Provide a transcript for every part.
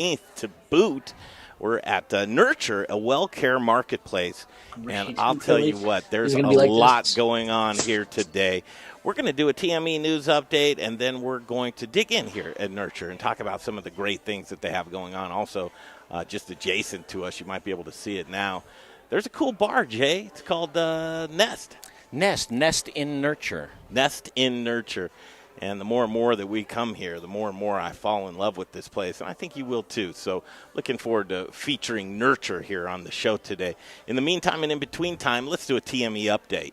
15th to boot. We're at Nurture, a Wellcare Marketplace. And I'll tell you what, there's a lot going on here today. We're going to do a TME news update, and then we're going to dig in here at Nurture and talk about some of the great things that they have going on. Also, just adjacent to us, you might be able to see it now. There's a cool bar, Jay. It's called Nest. Nest in Nurture. Nest in Nurture. And the more and more that we come here, the more and more I fall in love with this place. And I think you will too. So looking forward to featuring Nurture here on the show today. In the meantime and in between time, let's do a TME update.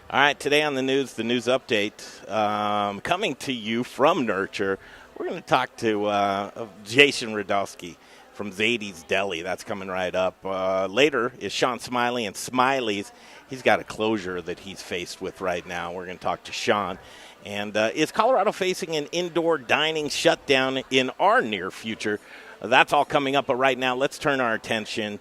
All right, today on the news update, coming to you from Nurture. We're going to talk to Jason Rudofsky from Zaidy's Deli. That's coming right up. Later is Sean Smiley and Smiley's. He's got a closure that he's faced with right now. We're going to talk to Sean. And is Colorado facing an indoor dining shutdown in our near future? That's all coming up. But right now, let's turn our attention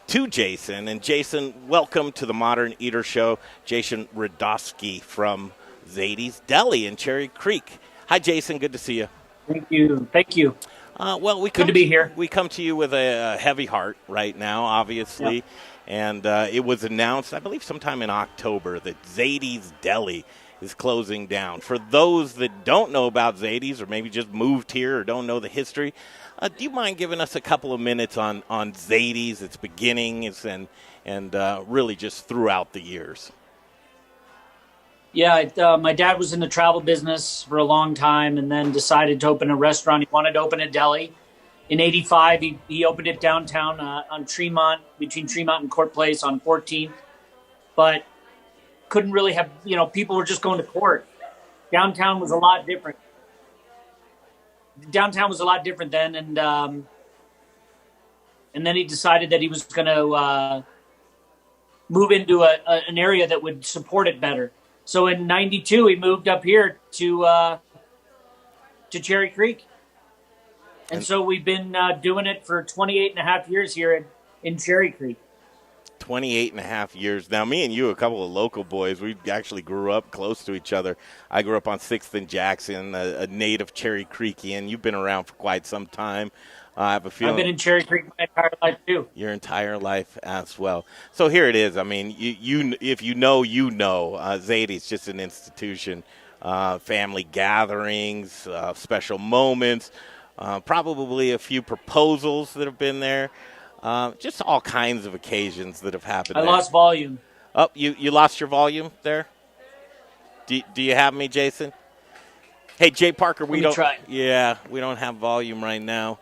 to Jason. And Jason, welcome to the Modern Eater Show. Jason Rudofsky from Zaidy's Deli in Cherry Creek. Hi, Jason. Good to see you. Thank you. Good to be here. We come to you with a heavy heart right now, obviously. Yep. And it was announced, I believe, sometime in October that Zaidy's Deli is closing down. For those that don't know about Zaidy's or maybe just moved here or don't know the history, do you mind giving us a couple of minutes on Zaidy's, its beginnings, and really just throughout the years? Yeah, my dad was in the travel business for a long time and then decided to open a restaurant. He wanted to open a deli. In 85, he opened it downtown on Tremont, between Tremont and Court Place on 14th. But couldn't really have, people were just going to court. Downtown was a lot different. Then. And then he decided that he was going to move into an area that would support it better. So in 92, he moved up here to Cherry Creek. And so we've been doing it for 28 and a half years here in Cherry Creek. 28 and a half years. Now, me and you, a couple of local boys, we actually grew up close to each other. I grew up on 6th and Jackson, a native Cherry Creekian. You've been around for quite some time. I have a feeling. I've been in Cherry Creek my entire life, too. Your entire life as well. So here it is. I mean, if you know, Zaidy's just an institution. Family gatherings, special moments, probably a few proposals that have been there. Just all kinds of occasions that have happened. I lost volume. Oh, you lost your volume there? Do you have me, Jason? Hey, Jay Parker, we don't have volume right now.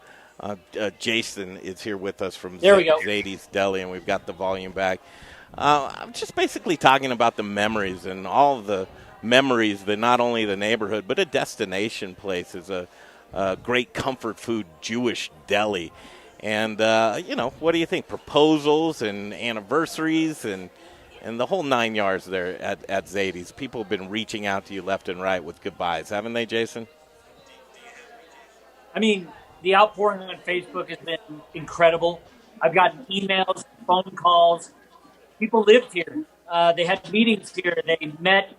Jason is here with us from Zaidy's Deli, and we've got the volume back. I'm just basically talking about the memories and all of the memories that not only the neighborhood but a destination place is a great comfort food Jewish deli. And, what do you think? Proposals and anniversaries and the whole 9 yards there at Zaidy's. People have been reaching out to you left and right with goodbyes, haven't they, Jason? I mean, the outpouring on Facebook has been incredible. I've gotten emails, phone calls. People lived here. They had meetings here. They met,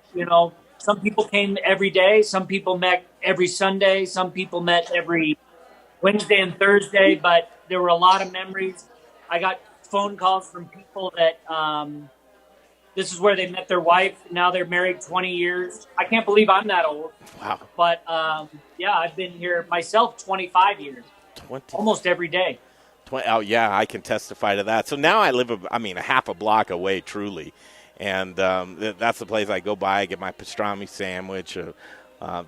some people came every day. Some people met every Sunday. Some people met every Wednesday and Thursday, but there were a lot of memories. I got phone calls from people that this is where they met their wife. Now they're married 20 years. I can't believe I'm that old. Wow. But, I've been here myself 25 years. 20. Almost every day. Oh, yeah, I can testify to that. So now I live, a half a block away, truly. And that's the place I go by. I get my pastrami sandwich,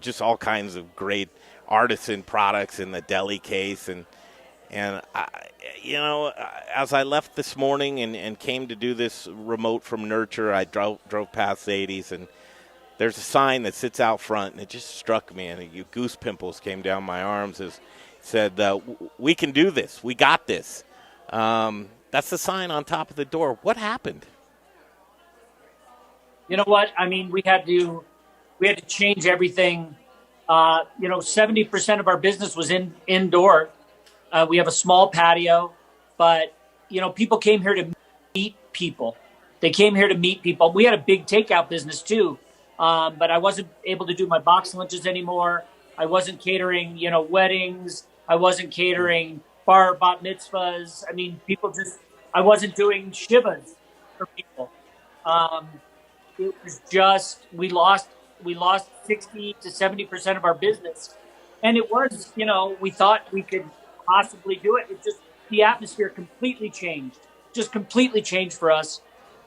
just all kinds of great artisan products in the deli case. And as I left this morning and came to do this remote from Nurture, I drove past Zaidy's, and there's a sign that sits out front, and it just struck me, and goose pimples came down my arms. It said, "We can do this. We got this." That's the sign on top of the door. What happened? You know what? I mean, we had to change everything. 70% of our business was indoor. We have a small patio, but people came here meet people. They came here to meet people. We had a big takeout business too, but I wasn't able to do my box lunches anymore. I wasn't catering, weddings. I wasn't catering bar bat mitzvahs. I mean, I wasn't doing shivas for people. It was just, we lost 60 to 70% of our business. And it was, we thought we could possibly do it. It just, the atmosphere completely changed, for us.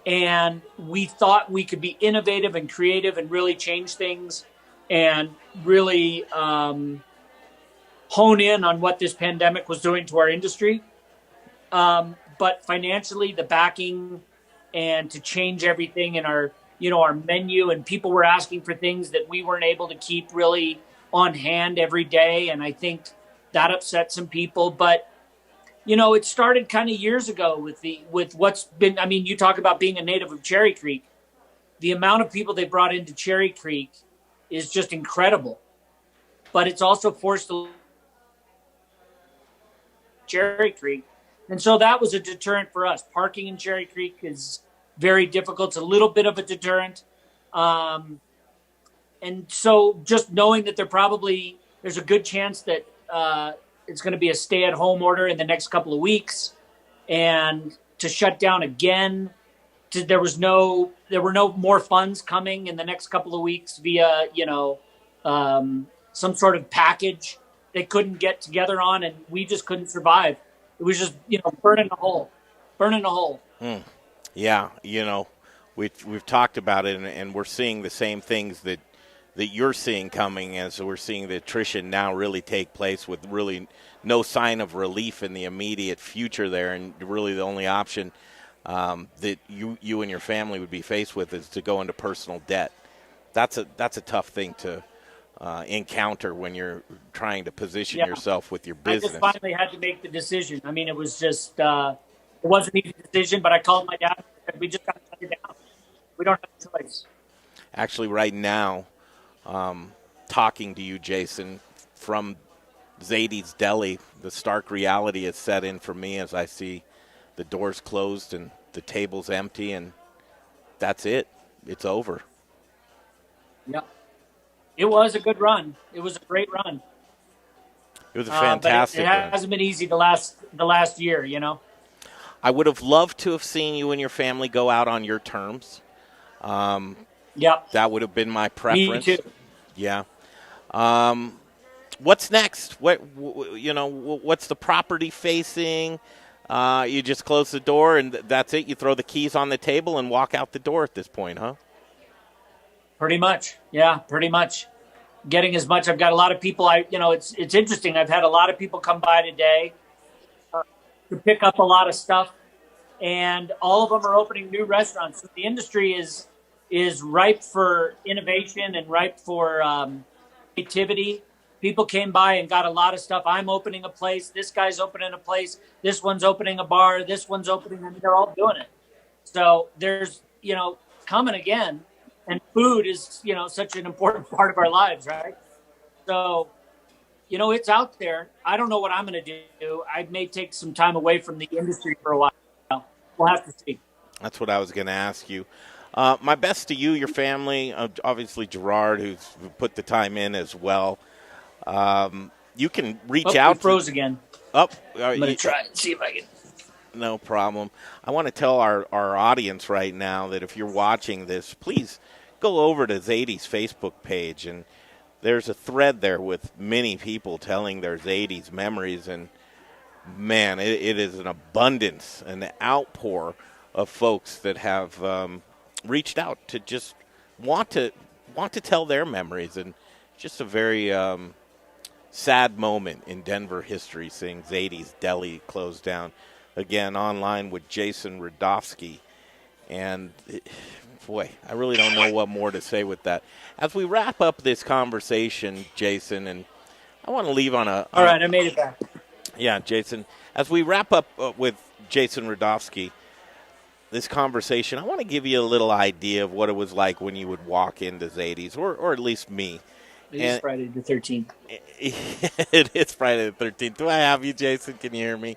And we thought we could be innovative and creative and really change things and really hone in on what this pandemic was doing to our industry. But financially, the backing and to change everything in our menu, and people were asking for things that we weren't able to keep really on hand every day. And I think that upset some people, but it started kind of years ago with what's been, I mean, you talk about being a native of Cherry Creek. The amount of people they brought into Cherry Creek is just incredible, but it's also forced Cherry Creek. And so that was a deterrent for us. Parking in Cherry Creek is very difficult. It's a little bit of a deterrent. And so just knowing that there's a good chance that it's going to be a stay-at-home order in the next couple of weeks, and to shut down again, there were no more funds coming in the next couple of weeks via, some sort of package they couldn't get together on, and we just couldn't survive. It was just, burning a hole. Yeah, we've talked about it, and we're seeing the same things that you're seeing coming, as we're seeing the attrition now really take place with really no sign of relief in the immediate future there, and really the only option that you and your family would be faced with is to go into personal debt. That's a tough thing to encounter when you're trying to position yourself with your business. I just finally had to make the decision. I mean, it was just it wasn't an easy decision, but I called my dad and said, we just got to shut it down. We don't have a choice. Actually, right now, talking to you, Jason, from Zaidy's Deli, the stark reality is set in for me as I see the doors closed and the tables empty, and that's it. It's over. Yeah. It was a good run. It was a great run. It was a fantastic run. It hasn't been easy the last year, I would have loved to have seen you and your family go out on your terms. Yep. That would have been my preference. Me too. Yeah. What's next? What's the property facing? You just close the door and that's it. You throw the keys on the table and walk out the door at this point, huh? Pretty much. Yeah, pretty much. Getting as much. I've got a lot of people. It's interesting. I've had a lot of people come by today to pick up a lot of stuff, and all of them are opening new restaurants. So the industry is ripe for innovation and ripe for creativity. People came by and got a lot of stuff. I'm opening a place. This guy's opening a place. This one's opening a bar. This one's opening. I mean, they're all doing it. So there's, coming again. And food is, such an important part of our lives, right? So, it's out there. I don't know what I'm going to do. I may take some time away from the industry for a while. We'll have to see. That's what I was going to ask you. My best to you, your family, obviously Gerard, who's put the time in as well. You can reach out. We froze again. I'm going to try and see if I can. No problem. I want to tell our audience right now that if you're watching this, please go over to Zaidy's Facebook page, and there's a thread there with many people telling their Zaidy's memories, and man, it is an abundance, an outpour of folks that have reached out to just want to tell their memories, and just a very sad moment in Denver history seeing Zaidy's Deli close down. Again, online with Jason Rudofsky, and boy, I really don't know what more to say with that. As we wrap up this conversation, Jason, and I want to leave on a... All right, I made it back. Yeah, Jason. As we wrap up with Jason Rudofsky, this conversation, I want to give you a little idea of what it was like when you would walk into Zaidy's, or at least me. It is Friday the 13th. It is Friday the 13th. Do I have you, Jason? Can you hear me?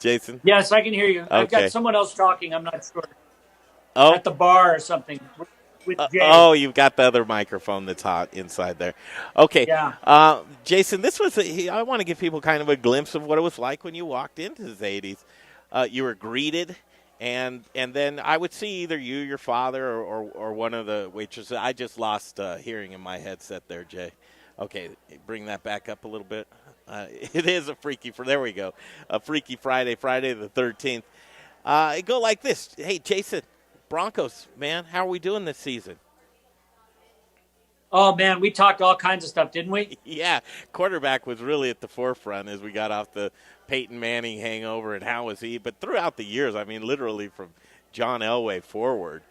Jason? Yes, I can hear you. Okay. I've got someone else talking. I'm not sure. Oh. At the bar or something with Jay. Oh, you've got the other microphone that's hot inside there. Okay. Yeah. Jason, this was I want to give people kind of a glimpse of what it was like when you walked into Zaidy's. You were greeted, and then I would see either you, your father, or one of the waitresses. I just lost hearing in my headset there, Jay. Okay, bring that back up a little bit. It is a Freaky there we go. A Freaky Friday the 13th. It go like this. Hey, Jason, Broncos, man, how are we doing this season? Oh, man, we talked all kinds of stuff, didn't we? Yeah, quarterback was really at the forefront as we got off the Peyton Manning hangover and how was he. But throughout the years, I mean, literally from John Elway forward,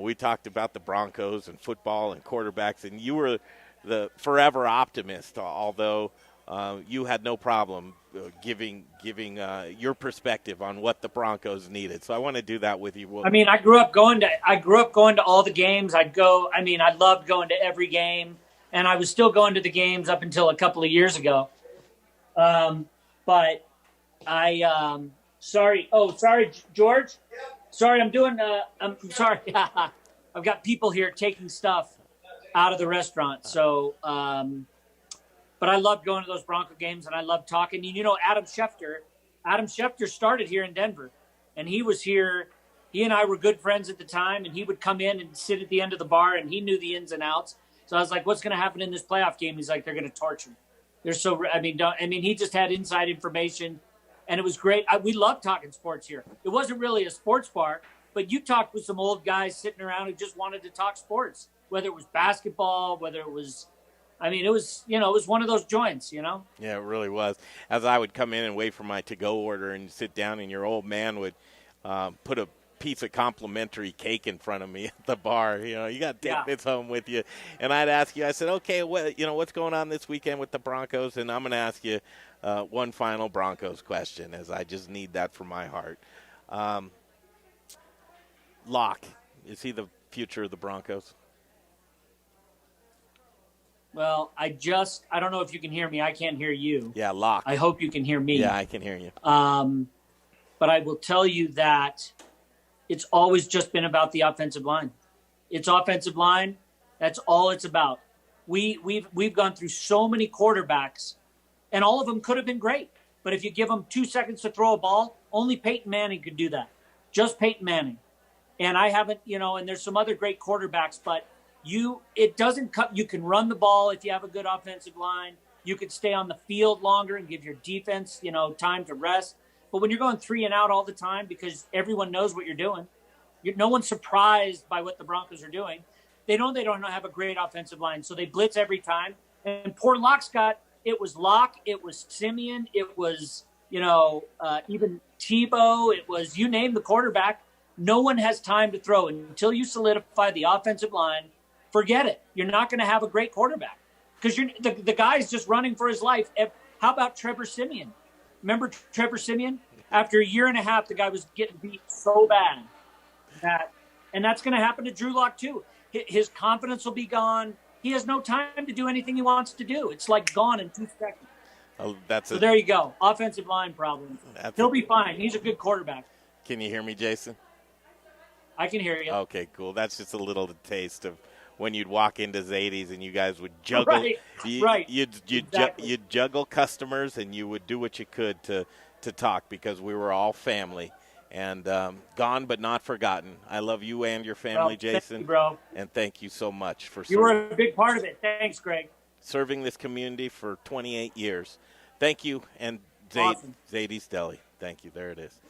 we talked about the Broncos and football and quarterbacks, and you were the forever optimist, although you had no problem giving your perspective on what the Broncos needed. So I want to do that with you. I mean, I grew up going to all the games. I loved going to every game, and I was still going to the games up until a couple of years ago. But I sorry, George. Sorry, I'm sorry. I've got people here taking stuff out of the restaurant. So, but I loved going to those Bronco games, and I loved talking. You know, Adam Schefter started here in Denver, and he was here. He and I were good friends at the time, and he would come in and sit at the end of the bar, and he knew the ins and outs. So I was like, what's going to happen in this playoff game? He's like, they're going to torch him. He just had inside information, and it was great. We love talking sports here. It wasn't really a sports bar, but you talked with some old guys sitting around who just wanted to talk sports, whether it was basketball, whether it was it was one of those joints, you know? Yeah, it really was. As I would come in and wait for my to-go order and sit down, and your old man would put a piece of complimentary cake in front of me at the bar. You know, you got to take this home with you. And I'd ask you, I said, okay, what's going on this weekend with the Broncos? And I'm going to ask you one final Broncos question, as I just need that for my heart. Locke, is he the future of the Broncos? Well, I don't know if you can hear me. I can't hear you. Yeah, Locke. I hope you can hear me. Yeah, I can hear you. But I will tell you that it's always just been about the offensive line. It's offensive line. That's all it's about. We've gone through so many quarterbacks, and all of them could have been great. But if you give them 2 seconds to throw a ball, only Peyton Manning could do that. Just Peyton Manning. And I haven't, and there's some other great quarterbacks, but it doesn't cut. You can run the ball if you have a good offensive line. You could stay on the field longer and give your defense, time to rest. But when you're going 3 and out all the time because everyone knows what you're doing, no one's surprised by what the Broncos are doing. They know they don't have a great offensive line, so they blitz every time. And poor Locke's it was Locke, it was Simeon, it was, even Tebow, it was, you name the quarterback. No one has time to throw until you solidify the offensive line. Forget it. You're not going to have a great quarterback because the guy's just running for his life. How about Trevor Siemian? Remember Trevor Siemian? After a year and a half, the guy was getting beat so bad and that's going to happen to Drew Lock too. His confidence will be gone. He has no time to do anything he wants to do. It's like gone in 2 seconds. Oh, so there you go. Offensive line problem. He'll be fine. He's a good quarterback. Can you hear me, Jason? I can hear you. Okay, cool. That's just a little taste of when you'd walk into Zaidy's and you guys would juggle. Right. You'd juggle customers and you would do what you could to talk because we were all family and gone but not forgotten. I love you and your family, Jason. Thank you, bro. And thank you so much for you were a big part of it. Thanks, Greg. Serving this community for 28 years. Thank you, and Awesome. Zaidy's Deli. Thank you. There it is.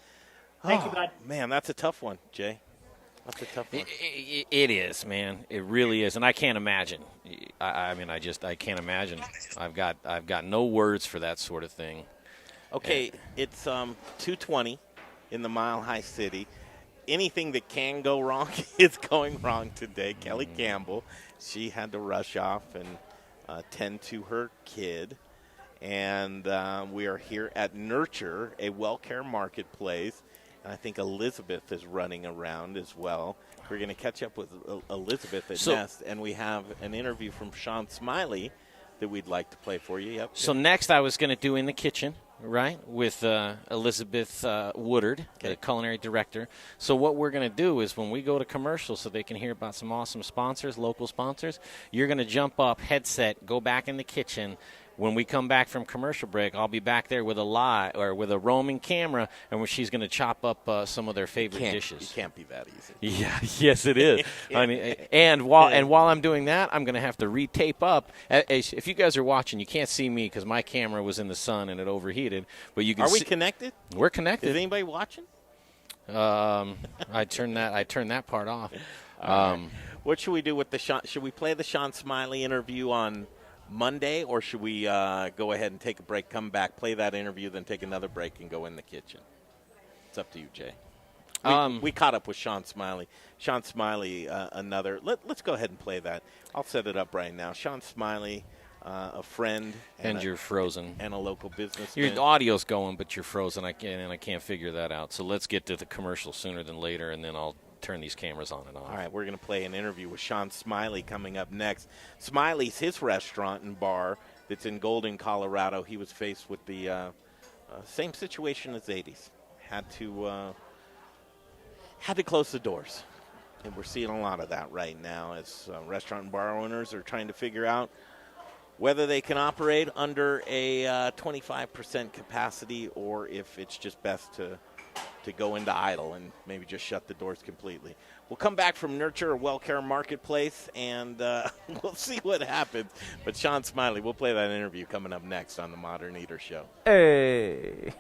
Thank you, bud. Man, that's a tough one, Jay. That's a tough one. It is, man. It really is, and I can't imagine. I can't imagine. I've got no words for that sort of thing. Okay, it's 2:20 in the Mile High City. Anything that can go wrong is going wrong today. Kelly Campbell, she had to rush off and tend to her kid, and we are here at Nurture, a Wellcare Marketplace. And I think Elizabeth is running around as well. We're going to catch up with Elizabeth at Nest, and we have an interview from Sean Smiley that we'd like to play for you. Yep. So next I was going to do In the Kitchen, right, with Elizabeth Woodard, the culinary director. So what we're going to do is when we go to commercial so they can hear about some awesome sponsors, local sponsors, you're going to jump up, headset, go back in the kitchen. When we come back from commercial break, I'll be back there with a roaming camera, and where she's going to chop up some of their favorite dishes. You can't be that easy. Yeah, yes, it is. I mean, and while I'm doing that, I'm going to have to retape up. If you guys are watching, you can't see me because my camera was in the sun and it overheated. But you can. Are we connected? We're connected. Is anybody watching? I turned that part off. What should we do with the Sean? Should we play the Sean Smiley interview on Monday, or should we go ahead and take a break, come back, play that interview, then take another break and go in the kitchen? It's up to you, Jay. We caught up with Sean Smiley. Sean Smiley, another. Let's go ahead and play that. I'll set it up right now. Sean Smiley, a friend. And you're frozen. And a local businessman. Your audio's going, but you're frozen. I can't figure that out. So let's get to the commercial sooner than later, and then I'll turn these cameras on and off. All right, we're going to play an interview with Sean Smiley coming up next. Smiley's his restaurant and bar that's in Golden, Colorado. He was faced with the same situation as Zaidy's. Had to close the doors. And we're seeing a lot of that right now as restaurant and bar owners are trying to figure out whether they can operate under a 25% capacity or if it's just best to go into idle and maybe just shut the doors completely. We'll come back from Nurture or Wellcare Marketplace, and we'll see what happens. But Sean Smiley, we'll play that interview coming up next on the Modern Eater Show. Hey.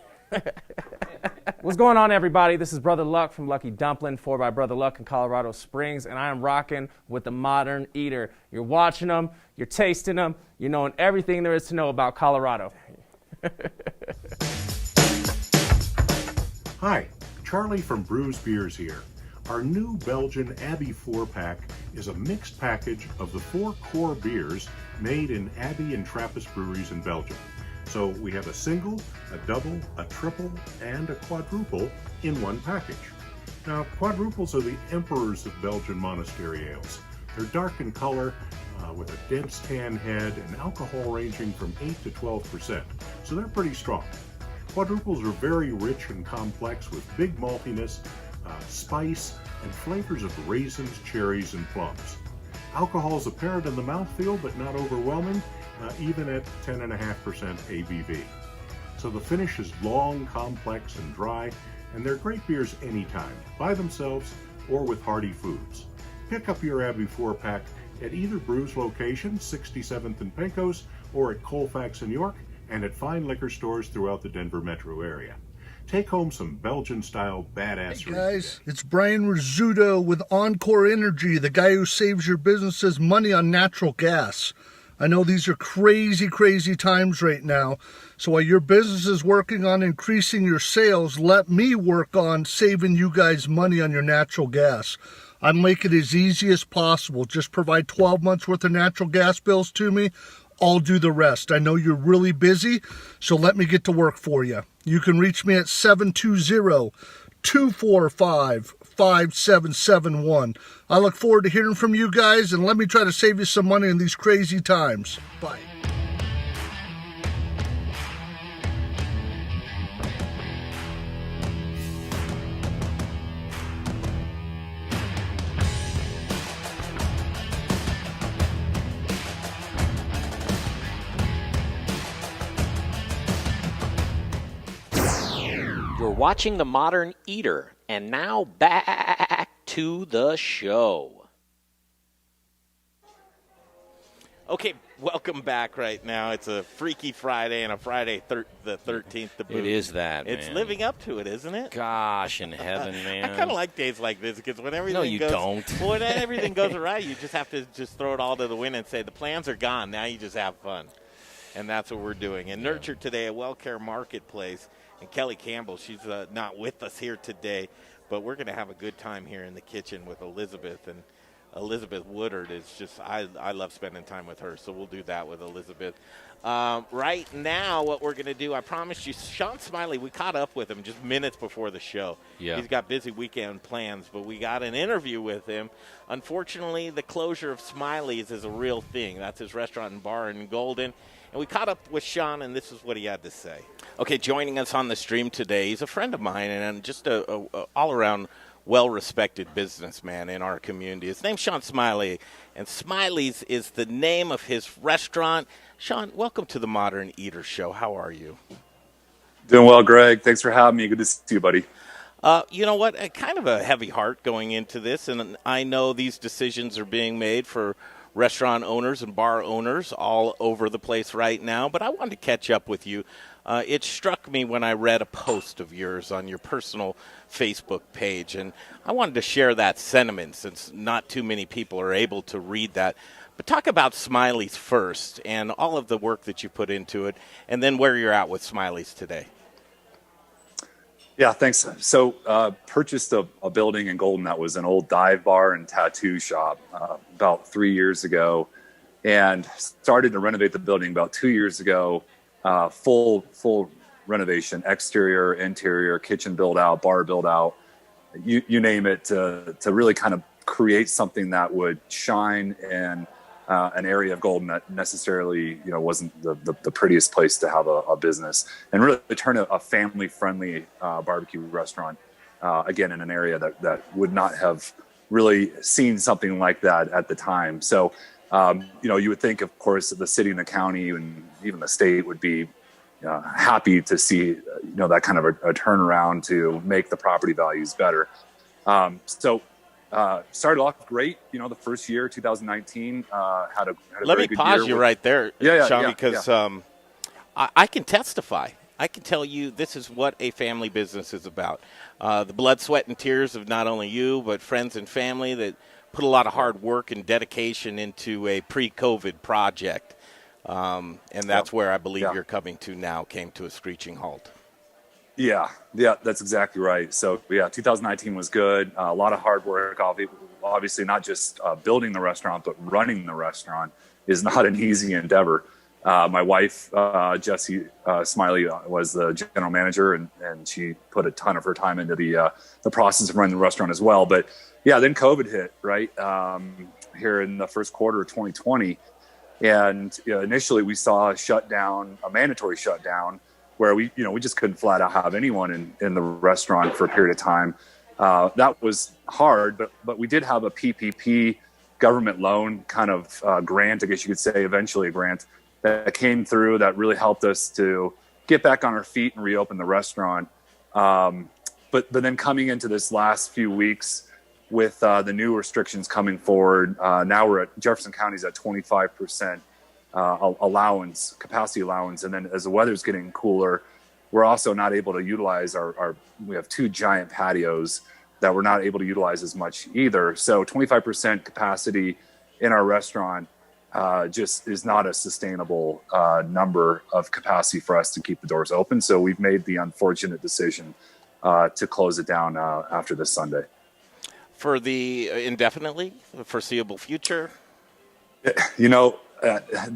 What's going on, everybody? This is Brother Luck from Lucky Dumpling, 4x Brother Luck in Colorado Springs, and I am rocking with the Modern Eater. You're watching them, you're tasting them, you're knowing everything there is to know about Colorado. Hi, Charlie from Brews Beers here. Our new Belgian Abbey 4-pack is a mixed package of the 4 core beers made in Abbey and Trappist breweries in Belgium. So we have a single, a double, a triple, and a quadruple in one package. Now, quadruples are the emperors of Belgian monastery ales. They're dark in color, with a dense tan head, and alcohol ranging from 8 to 12%, so they're pretty strong. Quadruples are very rich and complex with big maltiness, spice, and flavors of raisins, cherries, and plums. Alcohol is apparent in the mouthfeel, but not overwhelming, even at 10.5% ABV. So the finish is long, complex, and dry, and they're great beers anytime, by themselves or with hearty foods. Pick up your Abbey 4-pack at either Brews location, 67th and Pecos, or at Colfax in York, and at fine liquor stores throughout the Denver metro area. Take home some Belgian-style badassery. Hey guys, it's Brian Rizzuto with Encore Energy, the guy who saves your businesses money on natural gas. I know these are crazy, crazy times right now, so while your business is working on increasing your sales, let me work on saving you guys money on your natural gas. I make it as easy as possible. Just provide 12 months worth of natural gas bills to me. I'll do the rest. I know you're really busy, so let me get to work for you. You can reach me at 720-245-5771. I look forward to hearing from you guys, and let me try to save you some money in these crazy times. Bye. You're watching The Modern Eater, and now back to the show. Okay, welcome back right now. It's a Freaky Friday and a Friday the 13th. It is that, man. It's living up to it, isn't it? Gosh in heaven, man. I kind of like days like this because when everything No, you don't. Well, when everything goes right, you just have to just throw it all to the wind and say the plans are gone. Now you just have fun. And that's what we're doing. And Nurture today at Wellcare Marketplace. And Kelly Campbell, she's not with us here today, but we're going to have a good time here in the kitchen with Elizabeth. And Elizabeth Woodard is just, I love spending time with her, so we'll do that with Elizabeth. Right now, what we're going to do, I promised you, Sean Smiley, we caught up with him just minutes before the show. Yeah. He's got busy weekend plans, but we got an interview with him. Unfortunately, the closure of Smiley's is a real thing. That's his restaurant and bar in Golden. And we caught up with Sean, and this is what he had to say. Okay, joining us on the stream today, he's a friend of mine and just a all-around well-respected businessman in our community. His name's Sean Smiley, and Smiley's is the name of his restaurant. Sean, welcome to the Modern Eater Show. How are you? Doing well, Greg. Thanks for having me. Good to see you, buddy. You know what? Kind of a heavy heart going into this, and I know these decisions are being made for restaurant owners and bar owners all over the place right now, but I wanted to catch up with you. It struck me when I read a post of yours on your personal Facebook page, and I wanted to share that sentiment since not too many people are able to read that. But talk about Smiley's first and all of the work that you put into it, and then where you're at with Smiley's today. Yeah, thanks. So purchased a building in Golden that was an old dive bar and tattoo shop about 3 years ago, and started to renovate the building about 2 years ago. Full renovation, exterior, interior, kitchen build out, bar build out, you name it, to really kind of create something that would shine in an area of Golden that necessarily, wasn't the prettiest place to have a business, and really turn a family friendly barbecue restaurant again in an area that would not have really seen something like that at the time. So you would think, of course, the city and the county and even the state would be happy to see, that kind of a turnaround to make the property values better. Started off great. The first year, 2019, had a Let very me good pause year you right there, Sean, because yeah. I can testify. I can tell you this is what a family business is about. The blood, sweat, and tears of not only you, but friends and family that put a lot of hard work and dedication into a pre-COVID project. And that's where I believe you're coming to now, came to a screeching halt. Yeah, that's exactly right. So, 2019 was good. A lot of hard work, obviously not just building the restaurant, but running the restaurant is not an easy endeavor. My wife, Jessie Smiley, was the general manager, and she put a ton of her time into the process of running the restaurant as well. But then COVID hit, right, here in the first quarter of 2020. And initially we saw a mandatory shutdown, where we just couldn't flat out have anyone in the restaurant for a period of time. That was hard, but we did have a PPP government loan kind of grant, I guess you could say, eventually a grant that came through that really helped us to get back on our feet and reopen the restaurant. But then coming into this last few weeks with the new restrictions coming forward, now we're at Jefferson County's at 25% capacity allowance. And then as the weather's getting cooler, we're also not able to utilize we have two giant patios that we're not able to utilize as much either. So 25% capacity in our restaurant just is not a sustainable number of capacity for us to keep the doors open. So we've made the unfortunate decision to close it down after this Sunday. For the indefinitely, the foreseeable future?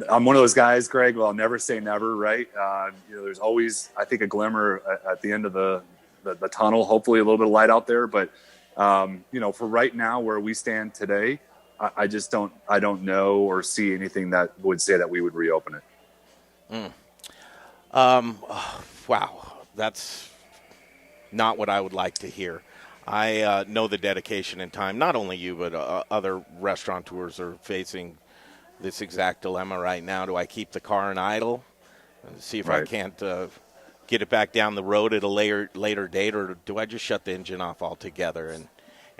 I'm one of those guys, Greg. Well, I'll never say never, right? There's always, I think, a glimmer at the end of the tunnel. Hopefully, a little bit of light out there. But for right now, where we stand today, I just don't know or see anything that would say that we would reopen it. Wow, that's not what I would like to hear. I know the dedication and time. Not only you, but other restaurateurs are facing this exact dilemma right now. Do I keep the car in idle and see if I can't get it back down the road at a later date, or do I just shut the engine off altogether?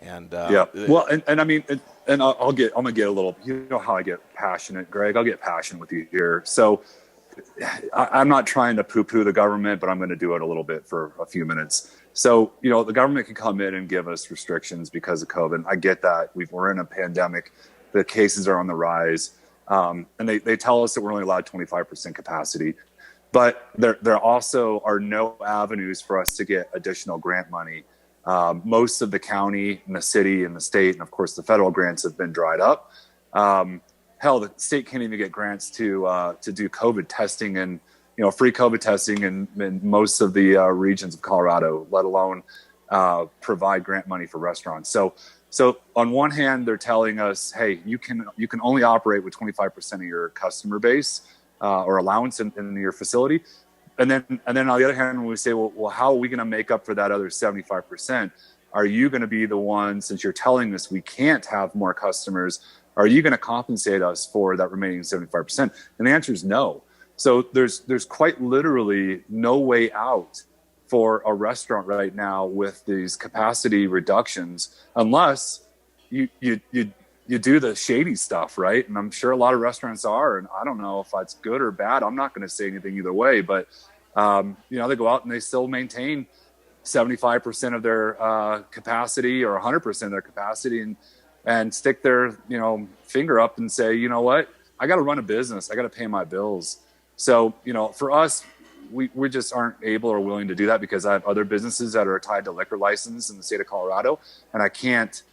Well, and I mean, and I'm gonna get a little. You know how I get passionate, Greg. I'll get passionate with you here. So I'm not trying to poo-poo the government, but I'm going to do it a little bit for a few minutes. So the government can come in and give us restrictions because of COVID. I get that. We're in a pandemic. The cases are on the rise. And they tell us that we're only allowed 25% capacity, but there also are no avenues for us to get additional grant money. Most of the county and the city and the state, and of course the federal grants have been dried up. Hell, the state can't even get grants to do COVID testing and free COVID testing in most of the regions of Colorado, let alone provide grant money for restaurants. So on one hand, they're telling us, hey, you can only operate with 25% of your customer base. or allowance in your facility. And then on the other hand, when we say, well, how are we going to make up for that other 75%? Are you going to be the one, since you're telling us we can't have more customers, are you going to compensate us for that remaining 75%? And the answer is no. So there's quite literally no way out for a restaurant right now with these capacity reductions, unless you do the shady stuff, right? And I'm sure a lot of restaurants are, and I don't know if that's good or bad. I'm not going to say anything either way, but they go out and they still maintain 75% of their capacity or 100% of their capacity, and stick their finger up and say, you know what, I got to run a business, I got to pay my bills. So for us, we just aren't able or willing to do that, because I have other businesses that are tied to liquor license in the state of Colorado, and I can't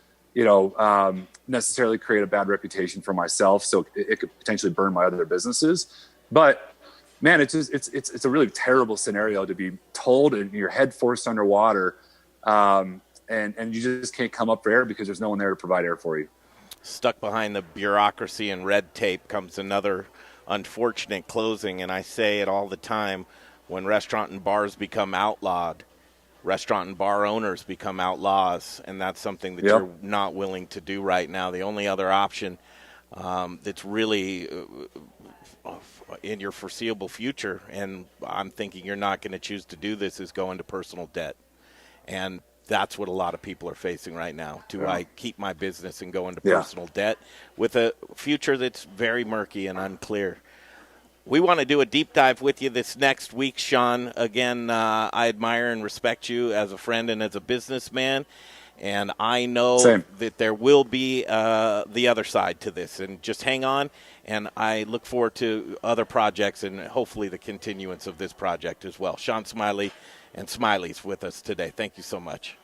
necessarily create a bad reputation for myself, so it could potentially burn my other businesses. But man, it's a really terrible scenario to be told, and your head forced underwater, and you just can't come up for air because there's no one there to provide air for you. Stuck behind the bureaucracy and red tape comes another unfortunate closing, and I say it all the time: when restaurant and bars become outlawed, restaurant and bar owners become outlaws, and that's something that you're not willing to do right now. The only other option that's really in your foreseeable future, and I'm thinking you're not going to choose to do this, is go into personal debt. And that's what a lot of people are facing right now. Do I keep my business and go into personal debt with a future that's very murky and unclear? We want to do a deep dive with you this next week, Sean. Again, I admire and respect you as a friend and as a businessman, and I know that there will be the other side to this. And just hang on, and I look forward to other projects and hopefully the continuance of this project as well. Sean Smiley and Smiley's with us today. Thank you so much.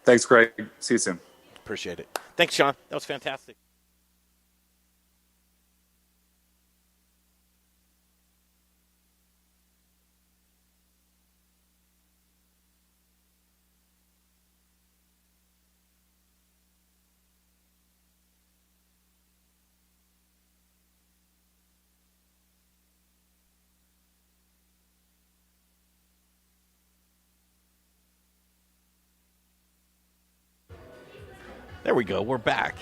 Thanks, Greg. See you soon. Appreciate it. Thanks, Sean. That was fantastic. There we go. We're back,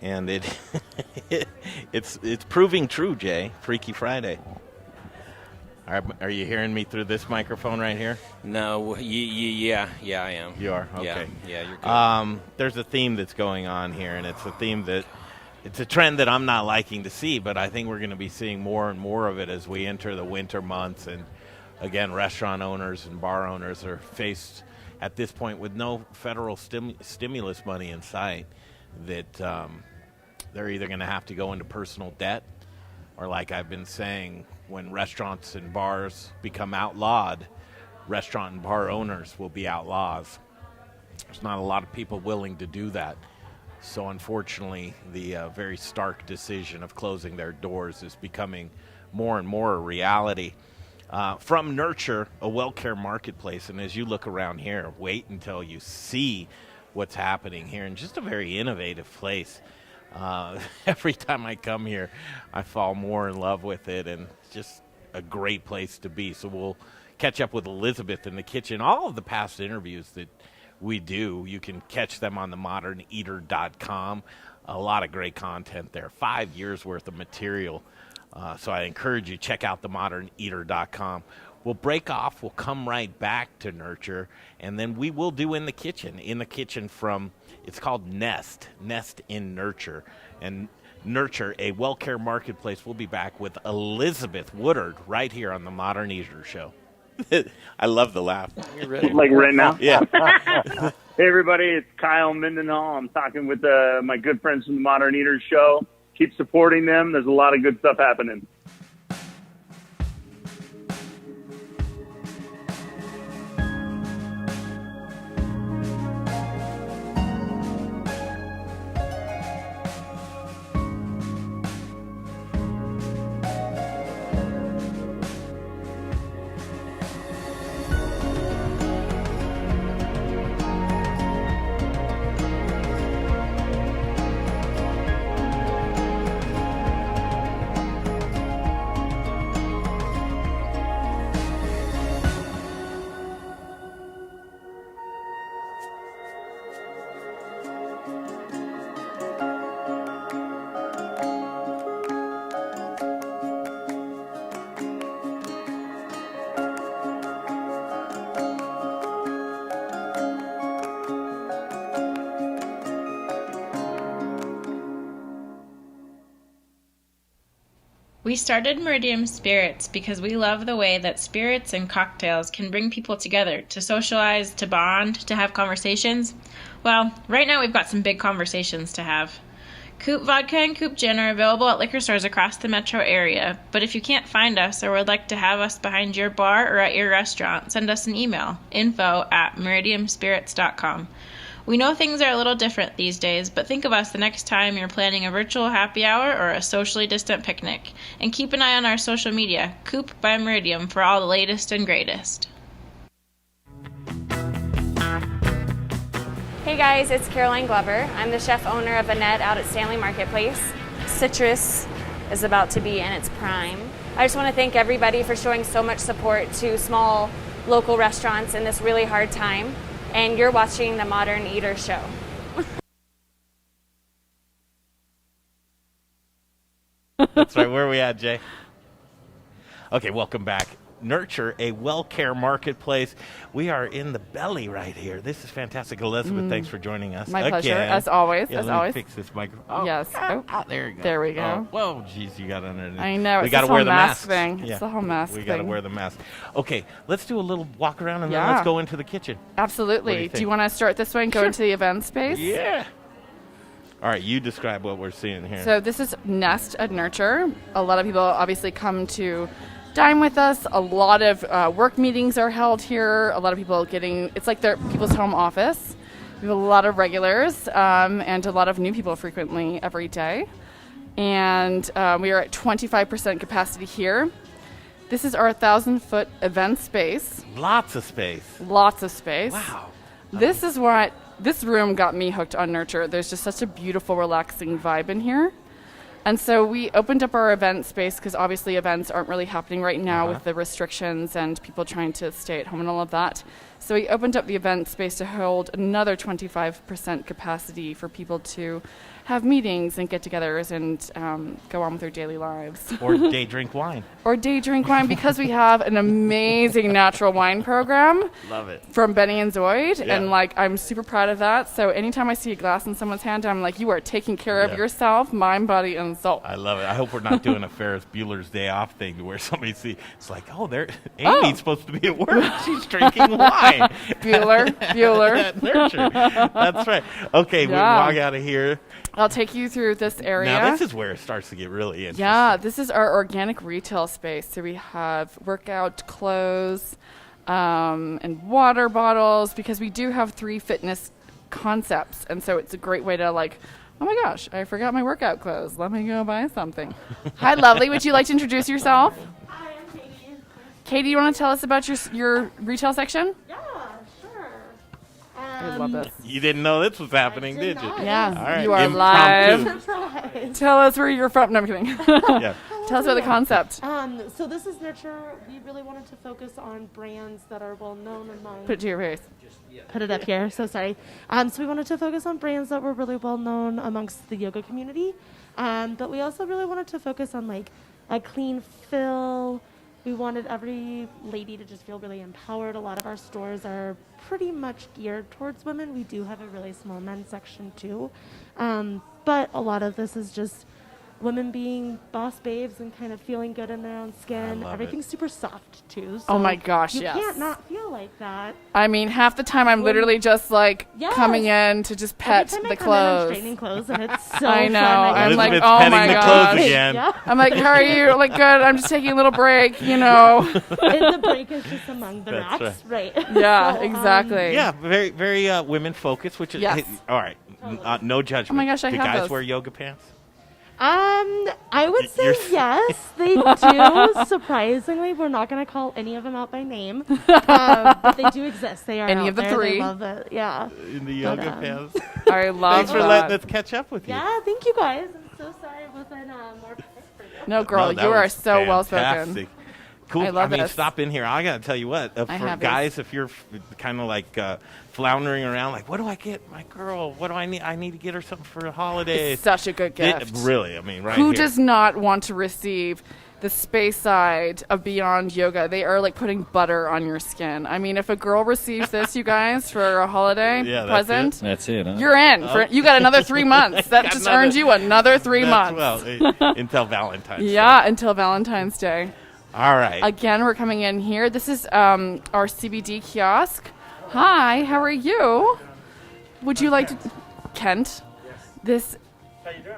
and it's proving true, Jay. Freaky Friday. Are you hearing me through this microphone right here? No. Yeah, I am. You are? Okay. Yeah, you're good. There's a theme that's going on here, and it's a theme that it's a trend that I'm not liking to see, but I think we're going to be seeing more and more of it as we enter the winter months. And again, restaurant owners and bar owners are faced at this point with no federal stimulus money in sight, that they're either going to have to go into personal debt, or, like I've been saying, when restaurants and bars become outlawed, restaurant and bar owners will be outlaws. There's not a lot of people willing to do that. So unfortunately, the very stark decision of closing their doors is becoming more and more a reality. From Nurture, a Wellcare Marketplace, and as you look around here, wait until you see what's happening here, and just a very innovative place. Every time I come here, I fall more in love with it, and just a great place to be. So we'll catch up with Elizabeth in the kitchen. All of the past interviews that we do, you can catch them on themoderneater.com. A lot of great content there, 5 years worth of material. So I encourage you, check out themoderneater.com. We'll break off. We'll come right back to Nurture, and then we will do In the Kitchen from, it's called Nest in Nurture. And Nurture, a Wellcare Marketplace. We'll be back with Elizabeth Woodard right here on the Modern Eater Show. I love the laugh. You're ready. Like right now? Yeah. Hey, everybody. It's Kyle Mendenhall. I'm talking with my good friends from the Modern Eater Show. Keep supporting them. There's a lot of good stuff happening. We started Meridium Spirits because we love the way that spirits and cocktails can bring people together to socialize, to bond, to have conversations. Well, right now we've got some big conversations to have. Coop Vodka and Coop Gin are available at liquor stores across the metro area, but if you can't find us or would like to have us behind your bar or at your restaurant, send us an email, info@meridiumspirits.com. We know things are a little different these days, but think of us the next time you're planning a virtual happy hour or a socially distant picnic. And keep an eye on our social media, Coop by Meridium, for all the latest and greatest. Hey guys, it's Caroline Glover. I'm the chef owner of Annette out at Stanley Marketplace. Citrus is about to be in its prime. I just want to thank everybody for showing so much support to small local restaurants in this really hard time. And you're watching the Modern Eater Show. That's right. Where are we at, Jay? Okay, welcome back. Nurture, a Wellcare Marketplace. We are in the belly right here. This is fantastic. Elizabeth, thanks for joining us. My pleasure, as always. Yeah, as let always. me fix this microphone. Oh, yes. there you go. There we go. Whoa, geez, you got underneath. I know. We got to wear the mask thing. Yeah. It's the whole mask We thing. got to wear the mask. Okay, let's do a little walk around and then let's go into the kitchen. Absolutely. Do you want to start this way and go into the event space? Yeah. All right, you describe what we're seeing here. So this is Nest at Nurture. A lot of people obviously come to dine with us. A lot of work meetings are held here. A lot of people it's like their people's home office. We have a lot of regulars and a lot of new people frequently every day. And we are at 25% capacity here. This is our 1,000-foot event space. Lots of space. Lots of space. Wow. This room got me hooked on Nurture. There's just such a beautiful, relaxing vibe in here. And so we opened up our event space because obviously events aren't really happening right now with the restrictions and people trying to stay at home and all of that. So we opened up the event space to hold another 25% capacity for people to have meetings and get-togethers and go on with their daily lives. Or day drink wine. Or day drink wine because we have an amazing natural wine program. Love it. From Benny and Zoid. Yeah. And I'm super proud of that. So anytime I see a glass in someone's hand, I'm like, you are taking care of yourself, mind, body, and soul. I love it. I hope we're not doing a Ferris Bueller's Day Off thing where somebody it's like, Amy's supposed to be at work. She's drinking wine. Bueller. Nurture. That's right. Okay, we walk out of here. I'll take you through this area. Now, this is where it starts to get really interesting. Yeah, this is our organic retail space. So we have workout clothes and water bottles because we do have 3 fitness concepts. And so it's a great way to oh my gosh, I forgot my workout clothes. Let me go buy something. Hi, lovely. Would you like to introduce yourself? Hi, I'm Katie. Katie, you want to tell us about your retail section? Yeah, sure. I love this. You didn't know this was happening, did you? Yeah, all right. you are live. Tell us where you're from. No, I'm kidding. Yeah. Tell us about the concept. So this is Nurture. We really wanted to focus on brands that are well known among. Put it to your face. Put it up here. So sorry. So we wanted to focus on brands that were really well known amongst the yoga community, but we also really wanted to focus on a clean fill. We wanted every lady to just feel really empowered. A lot of our stores are pretty much geared towards women. We do have a really small men's section too, but a lot of this is just women being boss babes and kind of feeling good in their own skin. Everything's super soft too. So oh my gosh, you yes. can't not feel like that. I mean, half the time I'm literally just coming in to just pet the clothes. I'm straigning clothes and it's so I know. fun. I'm like, Elizabeth's oh petting my the gosh. clothes again. Yeah. I'm like, how are you? Good. I'm just taking a little break, The break is just among the That's racks, right? Yeah, So, exactly. Yeah, very, very women focused, which is Yes. all right. No judgment. Oh my gosh, I Do have guys those. wear yoga pants? I would say yes, they do. Surprisingly, we're not going to call any of them out by name, but they do exist. They are Any out of the there. 3. They love it. Yeah. In the yoga pants. I love Thanks for that. letting us catch up with you. Yeah, thank you guys. I'm so sorry I wasn't more prepared for you. No, girl, that you are was so well spoken. fantastic. Cool. I love mean, this. stop in here. I got to tell you what, for guys, if you're kind of like floundering around, like, what do I get my girl? What do I need? I need to get her something for the holidays. It's such a good gift. Really, I mean, right Who here. does not want to receive the space side of Beyond Yoga? They are like putting butter on your skin. I mean, if a girl receives this, you guys, for a holiday present, that's it. Huh? you're in. You got another 3 months. That just earned you another 3 months. Well, until Valentine's Day. Yeah, until Valentine's Day. All right. Again, we're coming in here. This is our CBD kiosk. Hi, how are you? Would you like to... Kent? Yes.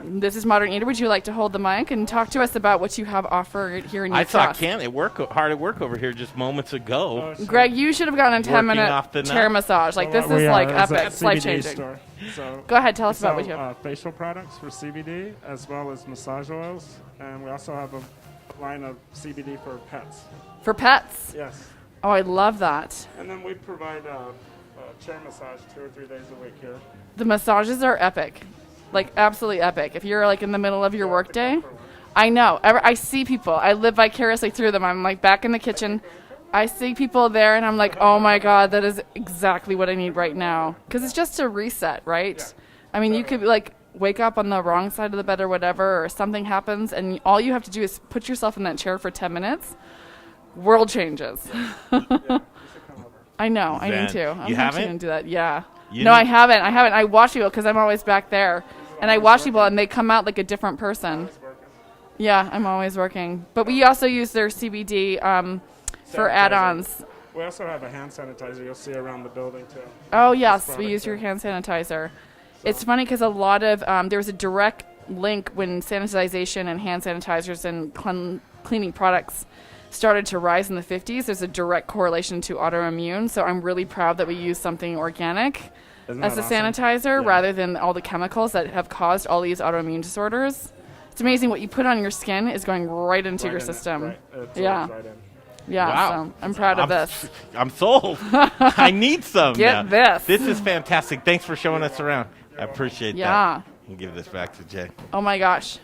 This is Modern Eater. Would you like to hold the mic and talk to us about what you have offered here in your kiosk? I saw Kent hard at work over here just moments ago. Greg, you should have gotten a 10-minute chair massage. Like, this is like epic. It's life-changing. So go ahead, tell us about what you have. Facial products for CBD, as well as massage oils. And we also have a line of CBD for pets. For pets? Yes. Oh, I love that. And then we provide a chair massage 2 or 3 days a week here. The massages are epic. Like, absolutely epic. If you're, like, in the middle of your workday. I know. I see people. I live vicariously through them. I'm, like, back in the kitchen. I see people there, and I'm like, oh, my God, that is exactly what I need right now. Because it's just a reset, right? Yeah. I mean, you could, like, wake up on the wrong side of the bed or whatever, or something happens, and all you have to do is put yourself in that chair for 10 minutes. World changes. I know. I need to. I'm actually going to do that. Yeah. No, I haven't. I watch people because I'm always back there. And I watch people, and they come out like a different person. Yeah, I'm always working. But we also use their CBD for add-ons. We also have a hand sanitizer you'll see around the building, too. Oh, yes. We use your hand sanitizer. It's funny because a lot of there was a direct link when sanitization and hand sanitizers and cleaning products started to rise in the 50s. There's a direct correlation to autoimmune. So I'm really proud that we use something organic as a sanitizer rather than all the chemicals that have caused all these autoimmune disorders. It's amazing what you put on your skin is going right into your system. Yeah. Yeah, wow. So I'm proud of this. I'm sold. I need some. Get this. This is fantastic. Thanks for showing us around. I appreciate that. Yeah. And give this back to Jay. Oh, my gosh.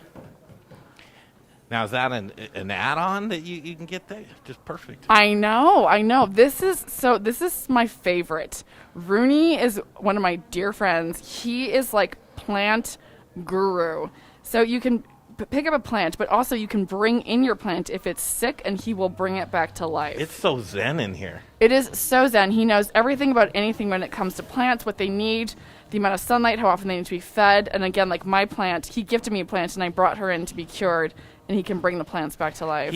Now, is that an add-on that you can get there? Just perfect. I know. This is my favorite. Rooney is one of my dear friends. He is like plant guru. So you can pick up a plant, but also you can bring in your plant if it's sick, and he will bring it back to life. It's so zen in here. It is so zen. He knows everything about anything when it comes to plants, what they need, the amount of sunlight, how often they need to be fed. And again, like my plant, he gifted me a plant, and I brought her in to be cured, and he can bring the plants back to life.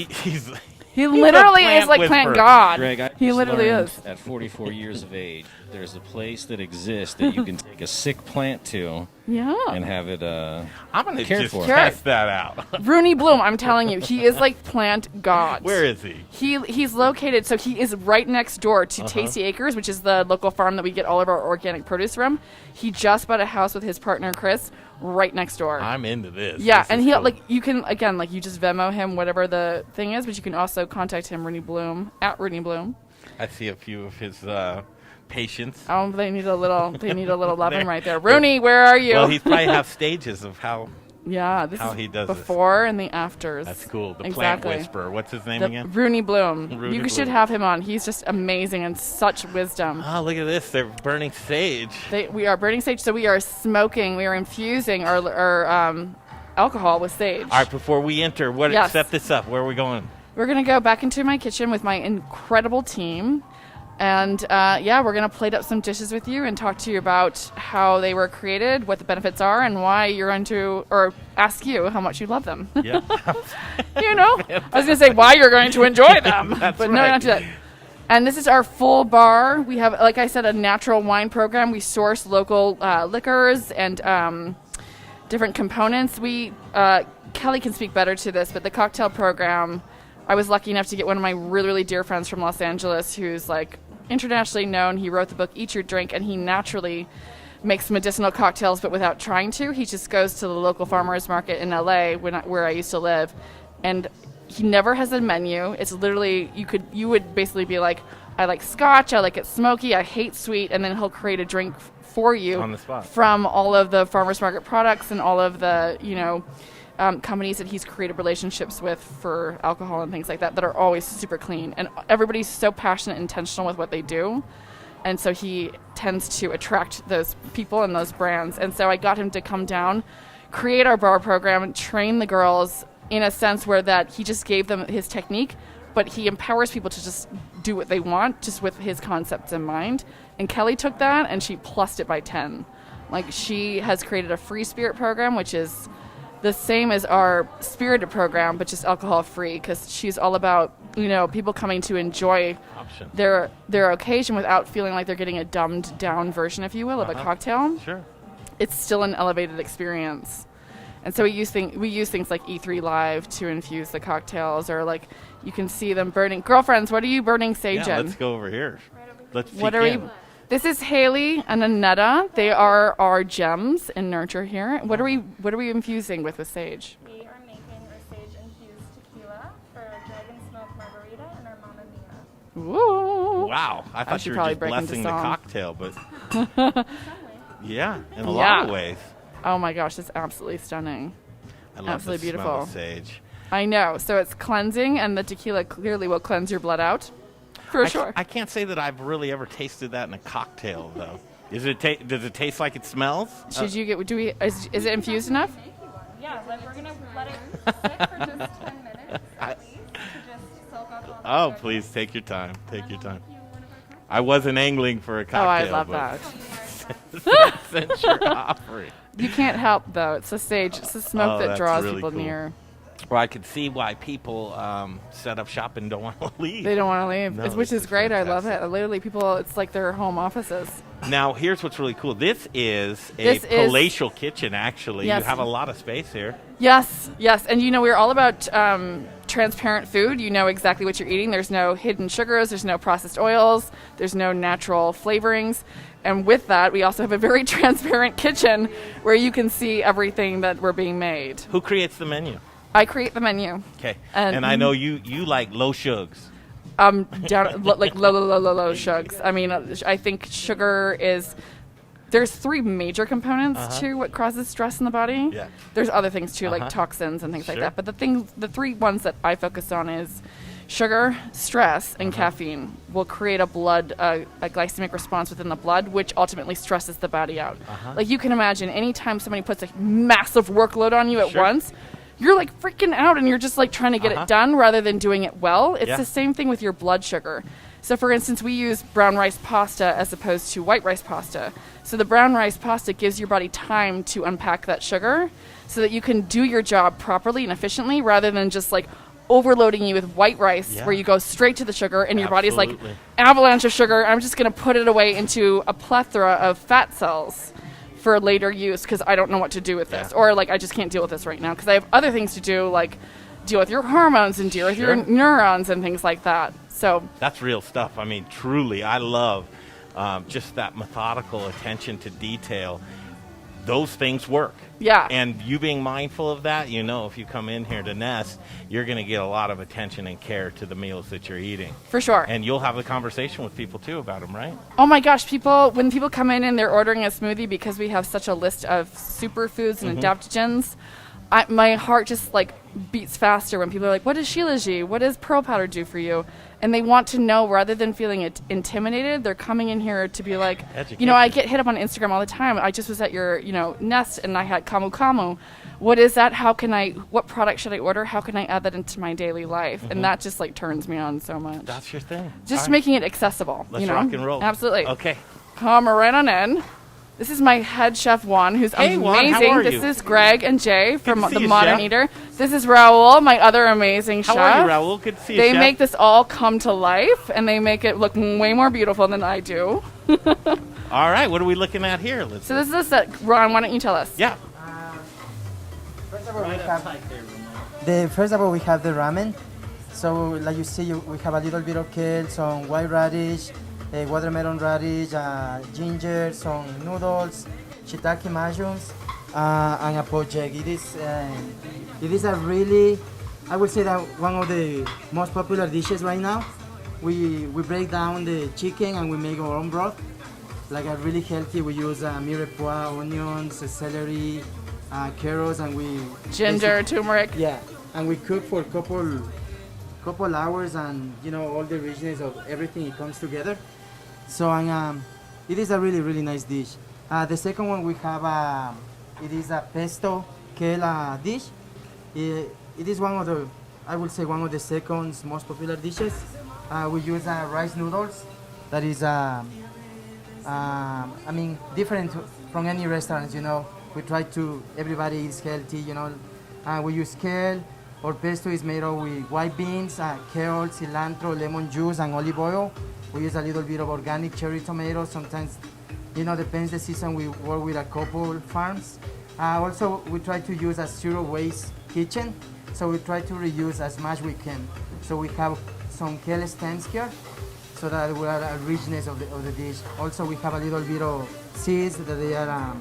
He literally is like plant God. Greg, he literally is. At 44 years of age, there's a place that exists that you can take a sick plant to and have it I'm going to just for. test that out. Rooney Bloom, I'm telling you, he is like plant God. Where is he? He's located, so he is right next door to Tasty Acres, which is the local farm that we get all of our organic produce from. He just bought a house with his partner, Chris, right next door. I'm into this. Yeah, this and cool. like you can, again, like you just Venmo him whatever the thing is, but you can also contact him, Rooney Bloom, at Rooney Bloom. I see a few of his patients. Oh, they need a little loving right there. Rooney, where are you? Well, he probably have stages of how. Yeah, this how is he does before and the afters. That's cool. The exactly. plant whisperer. What's his name again? Rooney Bloom. Rooney you should have him on. He's just amazing and such wisdom. Oh, look at this. They're burning sage. We are burning sage, so we are smoking. We are infusing our alcohol with sage. All right, before we enter, set this up. Where are we going? We're going to go back into my kitchen with my incredible team. And, we're going to plate up some dishes with you and talk to you about how they were created, what the benefits are, and why you're going to, or ask you how much you love them. Yeah. I was going to say why you're going to enjoy them. That's but right. No, not that. And this is our full bar. We have, like I said, a natural wine program. We source local liquors and different components. Kelly can speak better to this, but the cocktail program, I was lucky enough to get one of my really, really dear friends from Los Angeles who's like internationally known. He wrote the book Eat Your Drink, and he naturally makes medicinal cocktails, but without trying to. He just goes to the local farmers market in LA where I used to live, and he never has a menu. It's literally you would basically be like, I like scotch, I like it smoky, I hate sweet, and then he'll create a drink for you on the spot from all of the farmers market products and all of the companies that he's created relationships with for alcohol and things like that are always super clean. And everybody's so passionate and intentional with what they do. And so he tends to attract those people and those brands. And so I got him to come down, create our bar program, train the girls in a sense where that he just gave them his technique, but he empowers people to just do what they want, just with his concepts in mind. And Kelly took that and she plussed it by 10. Like, she has created a free spirit program, which is the same as our spirited program, but just alcohol free, because she's all about, you know, people coming to enjoy their occasion without feeling like they're getting a dumbed down version, if you will, of a cocktail. Sure. It's still an elevated experience. And so we use things like E3 Live to infuse the cocktails, or like you can see them burning. Girlfriends, what are you burning sage in? Let's go over here. Let's peek What are in. we? This is Haley and Anetta. They are our gems in nurture here. What are we infusing with sage? We are making our sage-infused tequila for Dragon Smoke Margarita and our Mamma Mia. Ooh. Wow. I thought you were just blessing the cocktail, but yeah, in a lot of ways. Oh my gosh, it's absolutely stunning. I love absolutely the beautiful. smell of sage. I know. So it's cleansing, and the tequila clearly will cleanse your blood out. For sure. I can't say that I've really ever tasted that in a cocktail, though. Does it taste like it smells? Should you get? Is it infused enough? Yeah, we're gonna let it sit for just 10 minutes at least to just soak up all the Please take your time. Take your time. I wasn't angling for a cocktail. Oh, I love that. Since you're offering. You can't help though. It's the sage. It's the smoke that draws really people cool. near. Well, I could see why people set up shop and don't want to leave. They don't want to leave, No, which is great. fantastic. I love it. Literally, people, it's like their home offices. Now, here's what's really cool. This is a palatial kitchen, actually. Yes. You have a lot of space here. Yes, yes. And, you know, we're all about transparent food. You know exactly what you're eating. There's no hidden sugars. There's no processed oils. There's no natural flavorings. And with that, we also have a very transparent kitchen where you can see everything that we're being made. Who creates the menu? I create the menu. Okay. And I know you like low shugs. Down like low shugs. I mean, I think sugar is. There's 3 major components to what causes stress in the body. Yeah. There's other things too, like toxins and things like that. But the 3 ones that I focus on is sugar, stress, and caffeine will create a glycemic response within the blood, which ultimately stresses the body out. Like you can imagine, anytime somebody puts a massive workload on you at once, you're like freaking out and you're just like trying to get it done rather than doing it well. It's the same thing with your blood sugar. So for instance, we use brown rice pasta as opposed to white rice pasta. So the brown rice pasta gives your body time to unpack that sugar so that you can do your job properly and efficiently rather than just like overloading you with white rice where you go straight to the sugar and your body's like, avalanche of sugar. I'm just going to put it away into a plethora of fat cells for later use because I don't know what to do with this, or like I just can't deal with this right now because I have other things to do, like deal with your hormones and deal with your neurons and things like that. So that's real stuff. I mean, truly, I love just that methodical attention to detail. Those things work. Yeah. And you being mindful of that, you know, if you come in here to Nest, you're going to get a lot of attention and care to the meals that you're eating. For sure. And you'll have a conversation with people, too, about them, right? Oh, my gosh. When people come in and they're ordering a smoothie because we have such a list of superfoods and adaptogens, my heart just, like, beats faster when people are like, what does Shilajit? What does Pearl Powder do for you? And they want to know, rather than feeling intimidated, they're coming in here to be like, you know, I get hit up on Instagram all the time. I just was at your, Nest and I had Kamu Kamu. What is that? What product should I order? How can I add that into my daily life? And that just like turns me on so much. That's your thing. Just making it accessible. Let's rock and roll. Absolutely. Okay. Come right on in. This is my head chef, Juan, who's amazing. Juan, how are you? This is Greg and Jay from The you, Modern chef. Eater. This is Raul, my other amazing chef. How are you, Raul? Good to see you, They chef. make this all come to life, and they make it look way more beautiful than I do. All right, what are we looking at here? So this is a set. Ron, why don't you tell us? Yeah. First of all, we have the ramen. So like you see, we have a little bit of kale, some white radish, watermelon radish, ginger, some noodles, shiitake mushrooms, and a poached egg. It is a really, I would say that one of the most popular dishes right now. We break down the chicken and we make our own broth. Like a really healthy, we use mirepoix, onions, celery, carrots, and we ginger, turmeric. Yeah, and we cook for a couple hours, and all the richness of everything, it comes together. So it is a really, really nice dish. The second one we have, it is a pesto kale dish. It is one of the second most popular dishes. We use rice noodles. That is, different from any restaurant. We try everybody eats healthy. We use kale. Our pesto is made with white beans, kale, cilantro, lemon juice, and olive oil. We use a little bit of organic cherry tomatoes. Sometimes, depends the season. We work with a couple farms. Also, we try to use a zero waste kitchen. So we try to reuse as much we can. So we have some kale stems here, so that we have a richness of the dish. Also, we have a little bit of seeds that they are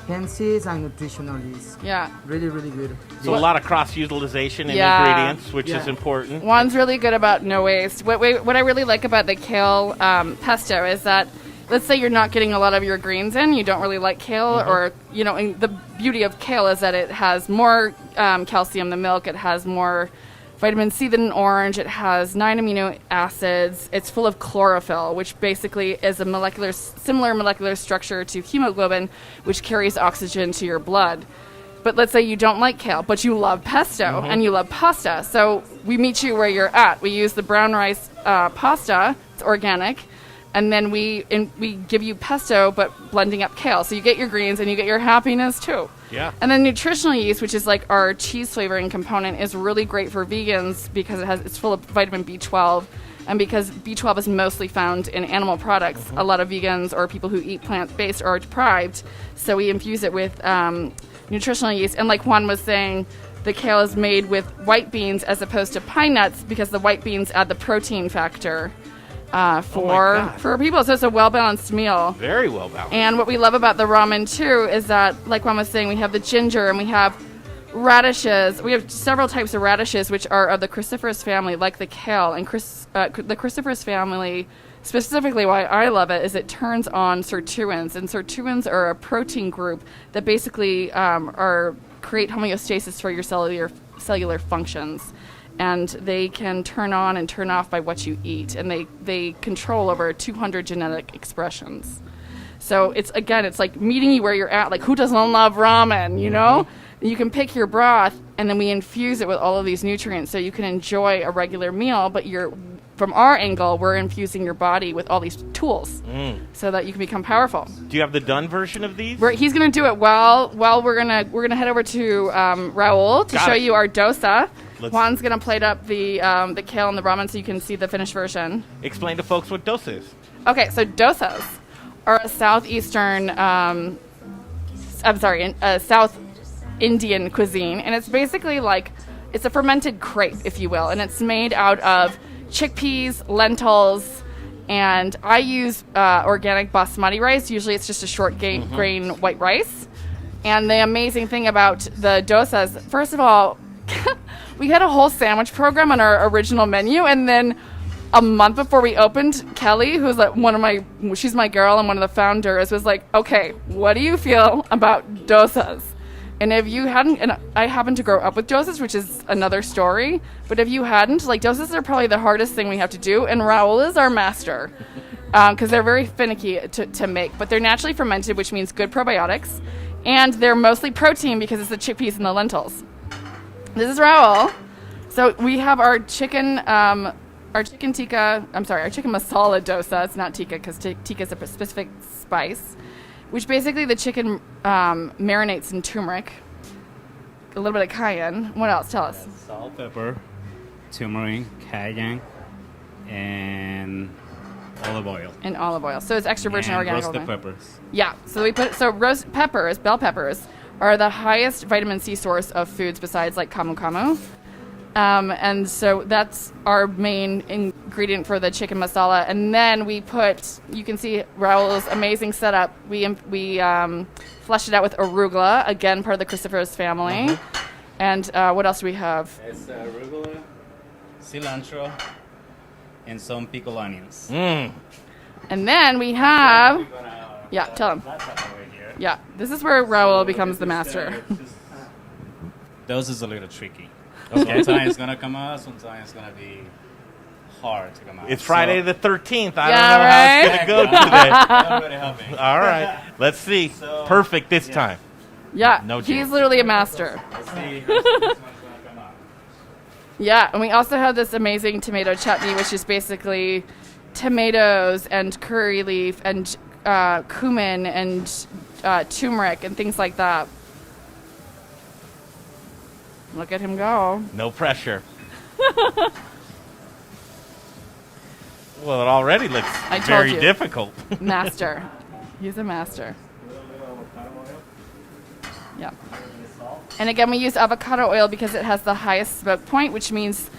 hemp seeds and nutritional yeast. Yeah. Really, really good. So a lot of cross-utilization in ingredients, which is important. Juan's really good about no waste. What I really like about the kale pesto is that, let's say you're not getting a lot of your greens in, you don't really like kale, or, and the beauty of kale is that it has more calcium than milk, it has more vitamin C than an orange, it has 9 amino acids, it's full of chlorophyll, which basically is a similar molecular structure to hemoglobin, which carries oxygen to your blood. But let's say you don't like kale, but you love pesto and you love pasta. So we meet you where you're at. We use the brown rice pasta, it's organic, and then we give you pesto, but blending up kale. So you get your greens and you get your happiness too. Yeah. And then nutritional yeast, which is like our cheese flavoring component, is really great for vegans because it's full of vitamin B12. And because B12 is mostly found in animal products, a lot of vegans or people who eat plant-based are deprived. So we infuse it with nutritional yeast. And like Juan was saying, the kale is made with white beans as opposed to pine nuts because the white beans add the protein factor for people. So it's a well-balanced meal. Very well-balanced. And what we love about the ramen, too, is that, like Juan was saying, we have the ginger and we have radishes. We have several types of radishes, which are of the cruciferous family, like the kale. And the cruciferous family, specifically why I love it, is it turns on sirtuins. And sirtuins are a protein group that basically create homeostasis for your cellular functions. And they can turn on and turn off by what you eat. And they control over 200 genetic expressions. So it's like meeting you where you're at. Like, who doesn't love ramen, you know? You can pick your broth, and then we infuse it with all of these nutrients so you can enjoy a regular meal, but from our angle, we're infusing your body with all these tools so that you can become powerful. Do you have the done version of these? He's going to do it while we're gonna head over to Raul to show you our dosa. Juan's going to plate up the kale and the ramen so you can see the finished version. Explain to folks what dosa is. Okay, so dosas are a southeastern, South Indian cuisine, and it's basically it's a fermented crepe, if you will, and it's made out of chickpeas, lentils, and I use organic basmati rice. Usually it's just a short grain white rice. And the amazing thing about the dosas, first of all, we had a whole sandwich program on our original menu, and then a month before we opened, Kelly, who's she's my girl and one of the founders, was like, okay, what do you feel about dosas? And if you hadn't, and I happen to grow up with dosas, which is another story, but if you hadn't, dosas are probably the hardest thing we have to do, and Raul is our master, because they're very finicky to make, but they're naturally fermented, which means good probiotics, and they're mostly protein because it's the chickpeas and the lentils. This is Raul. So we have our chicken tikka, our chicken masala dosa. It's not tikka because tikka is a specific spice, which basically the chicken marinates in turmeric, a little bit of cayenne. What else? Tell us. Salt, pepper, turmeric, cayenne, and olive oil. So it's extra virgin organic. Roasted peppers. Yeah. So roast peppers, bell peppers, are the highest vitamin C source of foods besides camu camu. And so that's our main ingredient for the chicken masala. And then you can see Raul's amazing setup. We fleshed it out with arugula, again, part of the cruciferous family. And what else do we have? It's arugula, cilantro, and some pickled onions. And then we have... tell them. Over here. Yeah, this is where Raul becomes the master. Those is a little tricky. Okay. Sometimes it's gonna come out. Sometimes it's gonna be hard to come out. It's Friday the 13th. I Yeah, don't know how it's going to go today. Everybody help me. All right. Let's see. Perfect this time. Yeah, No he's jinx. literally a master. Let's see how this one's gonna come out. Yeah, and we also have this amazing tomato chutney, which is basically tomatoes and curry leaf and cumin and turmeric and things like that. Look at him go. No pressure. Well, it already looks I told very you. difficult. Master. He's a master. Yeah. And again, we use avocado oil because it has the highest smoke point, which means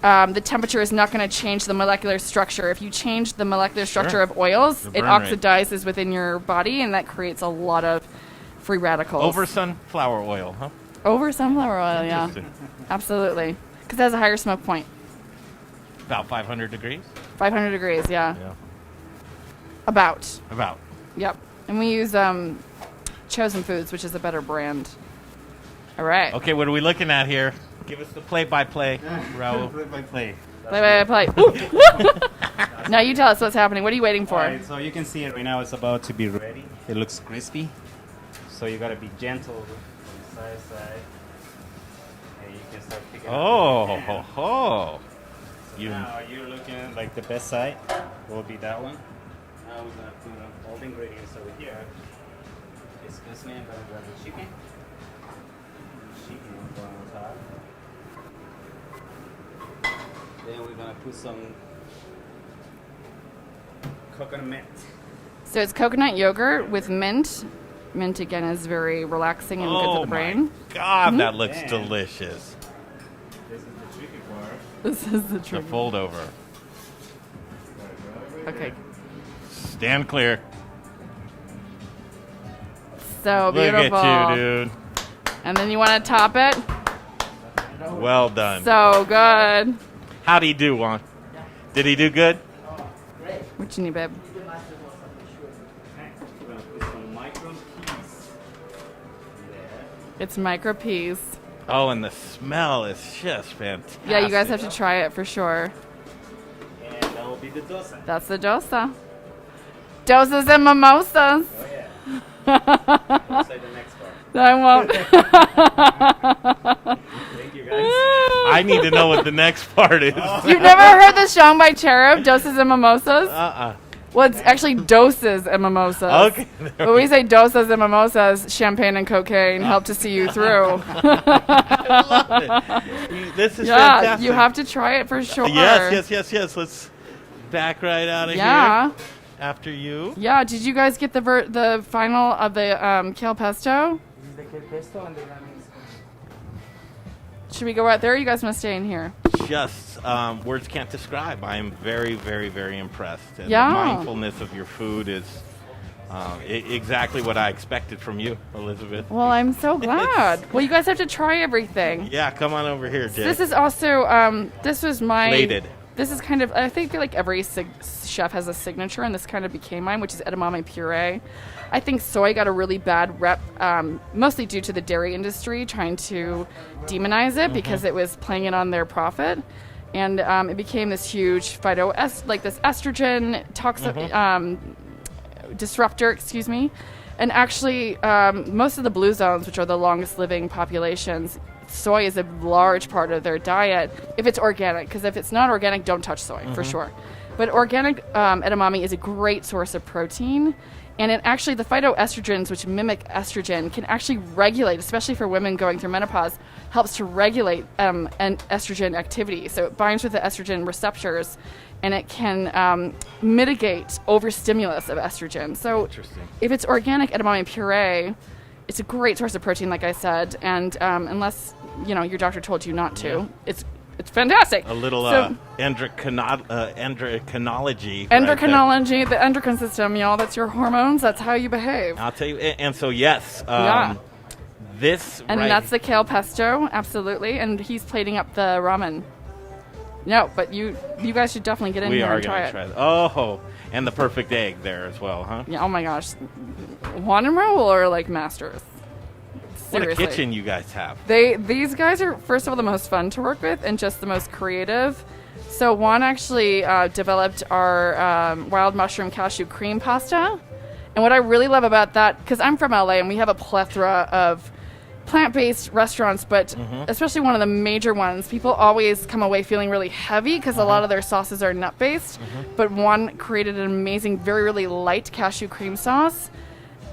the temperature is not going to change the molecular structure. If you change the molecular structure of oils, The it burn rate. oxidizes within your body, and that creates a lot of free radicals. Over sunflower oil, huh? Over sunflower oil, yeah. Interesting. Absolutely. Because it has a higher smoke point. About 500 degrees? 500 degrees, yeah. Yeah. About. About. Yep. And we use Chosen Foods, which is a better brand. All right. Okay, what are we looking at here? Give us the play-by-play, Raul. Play-by-play. Play. Now you tell us what's happening. What are you waiting for? All right, so you can see it right now. It's about to be ready. It looks crispy. So you got to be gentle from side to side. And you can start picking up. Oh. So now you're looking at like the best side will be that one. Now we're going to put all the ingredients over here. Excuse me, I'm going to grab the chicken. Chicken will go on top. Then we're going to put some coconut mint. So it's coconut yogurt with mint. Mint, again, is very relaxing and good for the brain. My God, that looks delicious. This is the tricky part. This is the tricky The fold over. Okay. Stand clear. So beautiful. Look at you, dude. And then you want to top it? Well done. So good. How'd he do, Juan? Did he do good? What you need, babe? It's micro peas. Oh, and the smell is just fantastic. Yeah, you guys have to try it for sure. And that will be the dosa. That's the dosa. Dosas and mimosas. Oh, yeah. Say the next part. I won't. Thank you, guys. I need to know what the next part is. You've never heard the song by Cherub, Dosas and Mimosas? Uh-uh. Well, it's actually doses and mimosas. Okay. When we say dosas and mimosas, champagne and cocaine help to see you through. I love it. This is fantastic. You have to try it for sure. Yes. Let's back right out of here. After you. Yeah. Did you guys get the final of the kale pesto? This is the kale pesto and the ramen is Should we go out there? Or you guys want to stay in here? Just words can't describe. I am very, very, very impressed. And Yeah. the mindfulness of your food is exactly what I expected from you, Elizabeth. Well, I'm so glad. Well, you guys have to try everything. Yeah, come on over here, Jay. This is also this was my Plated. This is kind of, I feel like every chef has a signature, and this kind of became mine, which is edamame puree. I think soy got a really bad rep, mostly due to the dairy industry trying to demonize it because it was playing it on their profit. And it became this huge this estrogen toxic disruptor, And actually, most of the blue zones, which are the longest living populations, soy is a large part of their diet if it's organic, because if it's not organic, don't touch soy for sure. But organic edamame is a great source of protein, and it actually, the phytoestrogens, which mimic estrogen, can actually regulate, especially for women going through menopause, helps to regulate an estrogen activity. So it binds with the estrogen receptors, and it can mitigate overstimulus of estrogen. So if it's organic edamame puree, it's a great source of protein, like I said, and unless your doctor told you not to, it's fantastic. A little endocrinology. Endocrinology, the endocrine system, y'all. That's your hormones. That's how you behave. I'll tell you. And so, yes, this. And that's the kale pesto, absolutely. And he's plating up the ramen. No, but you guys should definitely get in here and try it. Oh, And the perfect egg there as well, huh? Yeah. Oh my gosh, Juan and Raul are like masters. Seriously. What a kitchen you guys have. These guys are, first of all, the most fun to work with and just the most creative. So Juan actually developed our wild mushroom cashew cream pasta. And what I really love about that, because I'm from LA and we have a plethora of plant-based restaurants, but especially one of the major ones, people always come away feeling really heavy because a lot of their sauces are nut-based. But Juan created an amazing, very, really light cashew cream sauce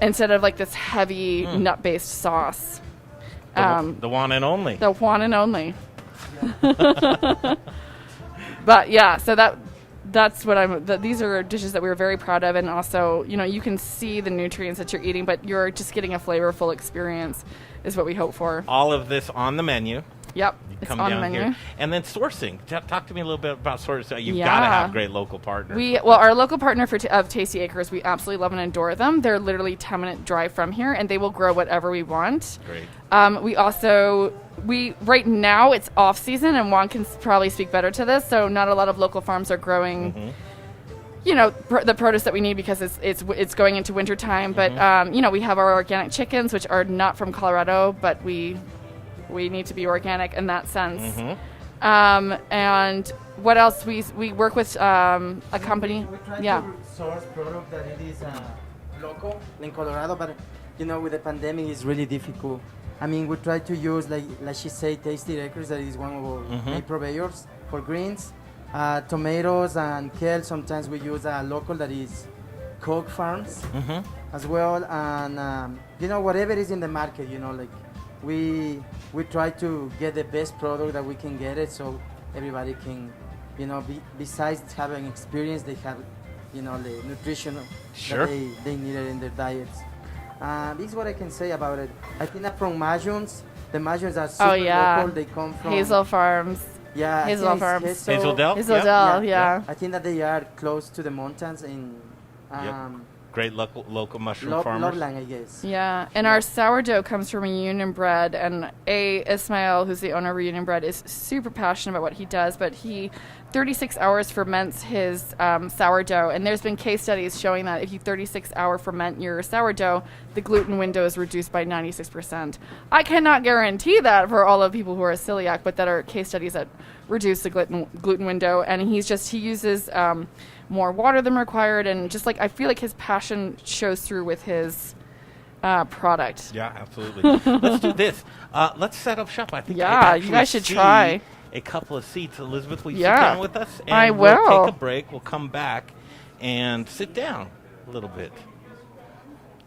instead of like this heavy nut-based sauce. The one and only. The one and only. But yeah, so that's what these are dishes that we were very proud of, and also, you know, you can see the nutrients that you're eating, but you're just getting a flavorful experience is what we hope for. All of this on the menu. Yep, it's on the menu. Here. And then sourcing. Talk to me a little bit about sourcing. You've got to have great local partners. Our local partner of Tasty Acres, we absolutely love and adore them. They're literally 10-minute drive from here, and they will grow whatever we want. Great. Right now it's off season, and Juan can probably speak better to this. So not a lot of local farms are growing. You know, the produce that we need because it's going into winter time. But you know, we have our organic chickens, which are not from Colorado, but we need to be organic in that sense. And what else? We work with a company. We try to source product that it is local in Colorado, but you know, with the pandemic, it's really difficult. I mean, we try to use, like she said, Tasty Acres, that is one of our main purveyors for greens. Tomatoes and kale, sometimes we use a local that is Coke Farms as well. And, you know, whatever is in the market, you know, like we try to get the best product that we can get it, so everybody can, you know, besides having experience, they have, you know, the nutrition that they needed in their diets. This is what I can say about it. I think that from mushrooms, the mushrooms are super local. They come from Hazel Farms. Yeah, Hazel Farms. Hazeldale? Yeah. I think that they are close to the mountains in great local mushroom farmers. Loveland, I guess. Yeah, and our sourdough comes from Reunion Bread, and Ismail, who's the owner of Reunion Bread, is super passionate about what he does, but he 36 hours ferments his sourdough, and there's been case studies showing that if you 36-hour ferment your sourdough, the gluten window is reduced by 96%. I cannot guarantee that for all of people who are celiac, but that are case studies that reduce the gluten window, and he uses more water than required, and just like I feel like his passion shows through with his product. Yeah, absolutely. Let's do this. Let's set up shop. I think you guys should try a couple of seats. Elizabeth, will you sit down with us? And I will. We'll take a break. We'll come back and sit down a little bit.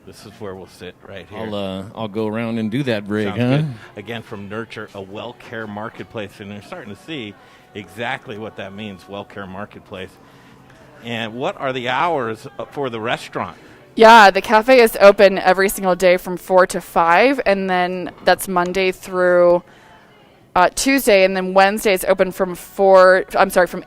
This is where we'll sit right here. I'll go around and do that, Brig. Good. Again, from Nurture, a Wellcare Marketplace, and they're starting to see exactly what that means. Wellcare Marketplace. And what are the hours for the restaurant? Yeah, the cafe is open every single day from 4 to 5, and then that's Monday through Tuesday, and then Wednesday it's open from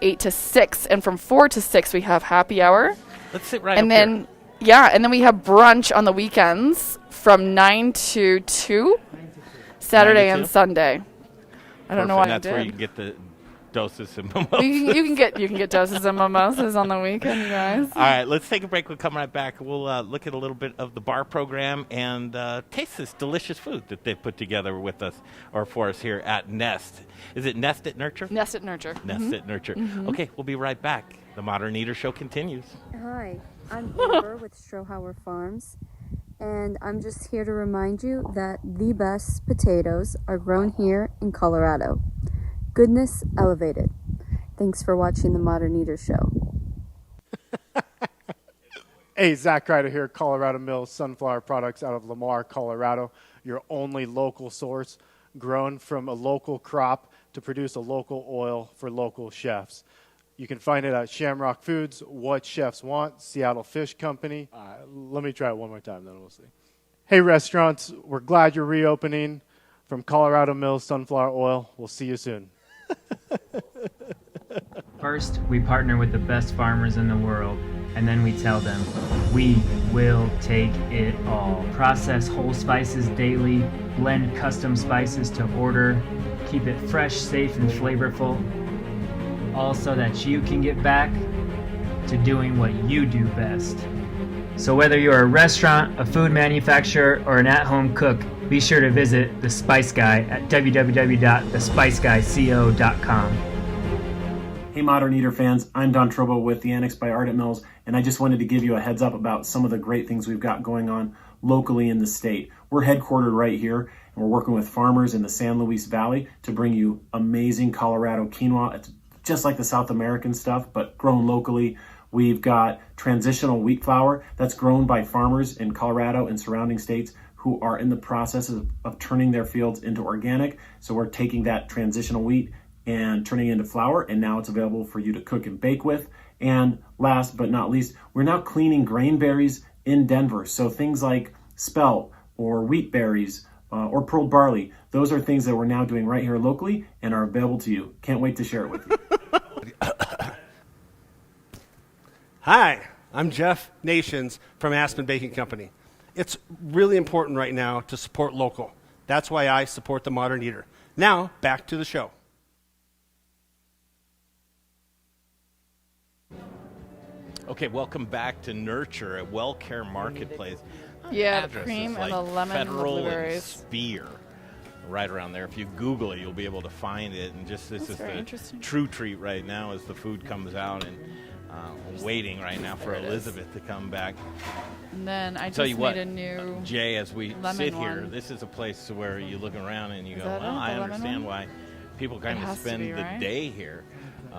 8 to 6, and from 4 to 6 we have happy hour. Let's sit right and up then here. Yeah, and then we have brunch on the weekends from 9 to 2, Saturday and Sunday. I don't know why that's I did. Where you can get the doses and mimosas. You can get doses and mimosas on the weekend, you guys. All right, let's take a break. We'll come right back. We'll look at a little bit of the bar program and taste this delicious food that they've put together with us or for us here at Nest. Is it Nest at Nurture? Nest at Nurture. Nest at Nurture. Okay, we'll be right back. The Modern Eater Show continues. Hi, I'm Amber with Strohauer Farms, and I'm just here to remind you that the best potatoes are grown here in Colorado. Goodness elevated. Thanks for watching the Modern Eater Show. Hey, Zach Ryder here, Colorado Mills Sunflower Products out of Lamar, Colorado. Your only local source, grown from a local crop to produce a local oil for local chefs. You can find it at Shamrock Foods, What Chefs Want, Seattle Fish Company. Let me try it one more time, then we'll see. Hey, restaurants, we're glad you're reopening. From Colorado Mills Sunflower Oil, we'll see you soon. First, we partner with the best farmers in the world, and then we tell them, we will take it all. Process whole spices daily, blend custom spices to order, keep it fresh, safe, and flavorful, all so that you can get back to doing what you do best. So whether you're a restaurant, a food manufacturer, or an at-home cook, be sure to visit The Spice Guy at www.thespiceguyco.com. Hey Modern Eater fans, I'm Don Trobo with The Annex by Ardent Mills, and I just wanted to give you a heads up about some of the great things we've got going on locally in the state. We're headquartered right here, and we're working with farmers in the San Luis Valley to bring you amazing Colorado quinoa. It's just like the South American stuff, but grown locally. We've got transitional wheat flour that's grown by farmers in Colorado and surrounding states who are in the process of turning their fields into organic. So we're taking that transitional wheat and turning it into flour, and now it's available for you to cook and bake with. And last but not least, we're now cleaning grain berries in Denver. So things like spelt or wheat berries or pearl barley, those are things that we're now doing right here locally and are available to you. Can't wait to share it with you. Hi, I'm Jeff Nations from Aspen Baking Company. It's really important right now to support local. That's why I support the Modern Eater. Now, back to the show. Okay, welcome back to Nurture at Wellcare Marketplace. Yeah, the cream and the lemon and the Federal and blueberries. Spear, right around there. If you Google it, you'll be able to find it. And just this That's is very the interesting. true treat right now as the food comes out, and waiting right now for There it is. Elizabeth to come back. And then I Tell just you what, made a new Jay, as we lemon sit here, one. this is a place where you look around and you Is go, that well, it, I the lemon understand one? why people kind It of has to spend be, the right? day here.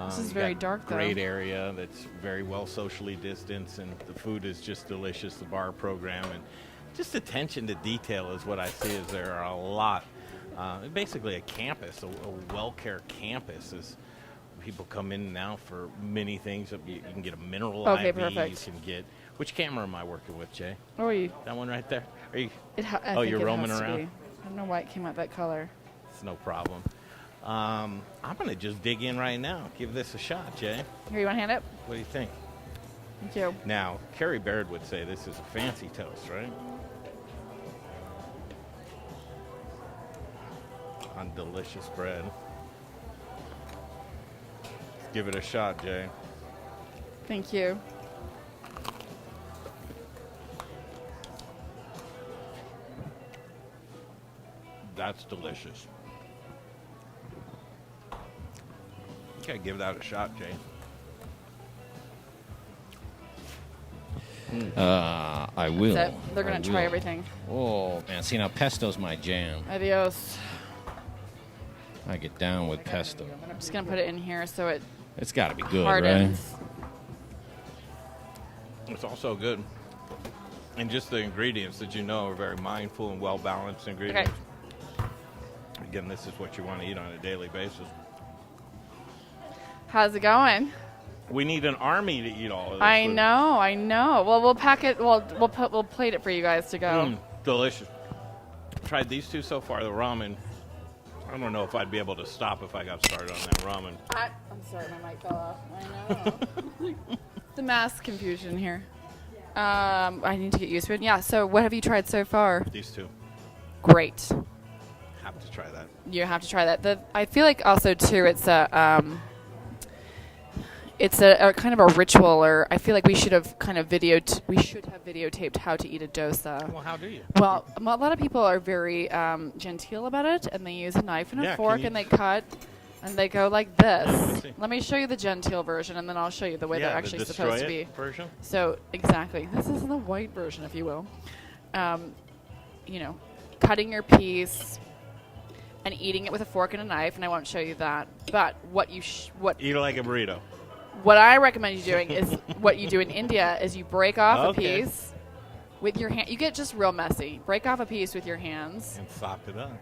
This is you very got dark, though. Great area that's very well socially distanced, and the food is just delicious. The bar program and just attention to detail is what I see. Is there are a lot, basically a campus, a Wellcare campus. Is people come in now for many things. You can get a mineral Okay, IV. perfect. You can get. Which camera am I working with, Jay? Oh, are you? That one right there. Are you? I oh, think you're it roaming has to around. be. I don't know why it came out that color. It's no problem. I'm going to just dig in right now. Give this a shot, Jay. Here, you want to hand it? What do you think? Thank you. Now, Carrie Baird would say this is a fancy toast, right? On delicious bread. Let's give it a shot, Jay. Thank you. That's delicious. Okay, give that a shot, Jay. I will. That's it. They're going I to try will. everything. Oh, man. See, now pesto's my jam. Adios. I get down with pesto. I'm just going to put it in here so it It's got to be good, hardens. It's also good. And just the ingredients that you know are very mindful and well-balanced ingredients. Again, this is what you want to eat on a daily basis. How's it going? We need an army to eat all of this. I food. know. Well, we'll pack it. We'll plate it for you guys to go. Delicious. Tried these two so far. The ramen. I don't know if I'd be able to stop if I got started on that ramen. I'm sorry, my mic fell off. I know. The mass confusion here. I need to get used to it. Yeah. So, what have you tried so far? These two. Great. Have to try that. You have to try that. I feel like also too, it's a kind of a ritual, or I feel like we should have kind of videotaped how to eat a dosa. Well, how do you? Well, a lot of people are very genteel about it, and they use a knife and a fork, and they cut, and they go like this. Let me show you the genteel version, and then I'll show you the way they're actually supposed to be. Version? So, exactly. This is the white version, if you will. Cutting your piece and eating it with a fork and a knife, and I won't show you that. But Eat it like a burrito. What I recommend you doing is what you do in India is you break off a piece with your hand. You get just real messy. Break off a piece with your hands. And sop it up.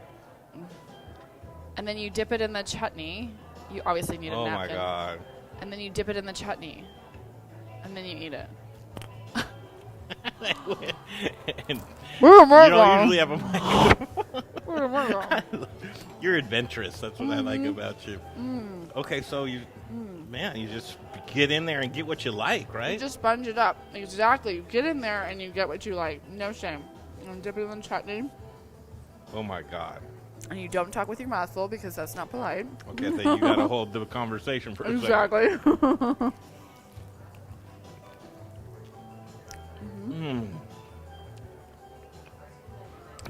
And then you dip it in the chutney. You obviously need a Oh, napkin. my God. And then you dip it in the chutney. And then you eat it. And you don't usually have a mic. You're adventurous. That's what I like about you. Okay, so you just get in there and get what you like, right? You just sponge it up. Exactly. You get in there and you get what you like. No shame. And dip it in the chutney. Oh, my God. And you don't talk with your mouth full because that's not polite. Okay, I think you got to hold the conversation for a second. Exactly.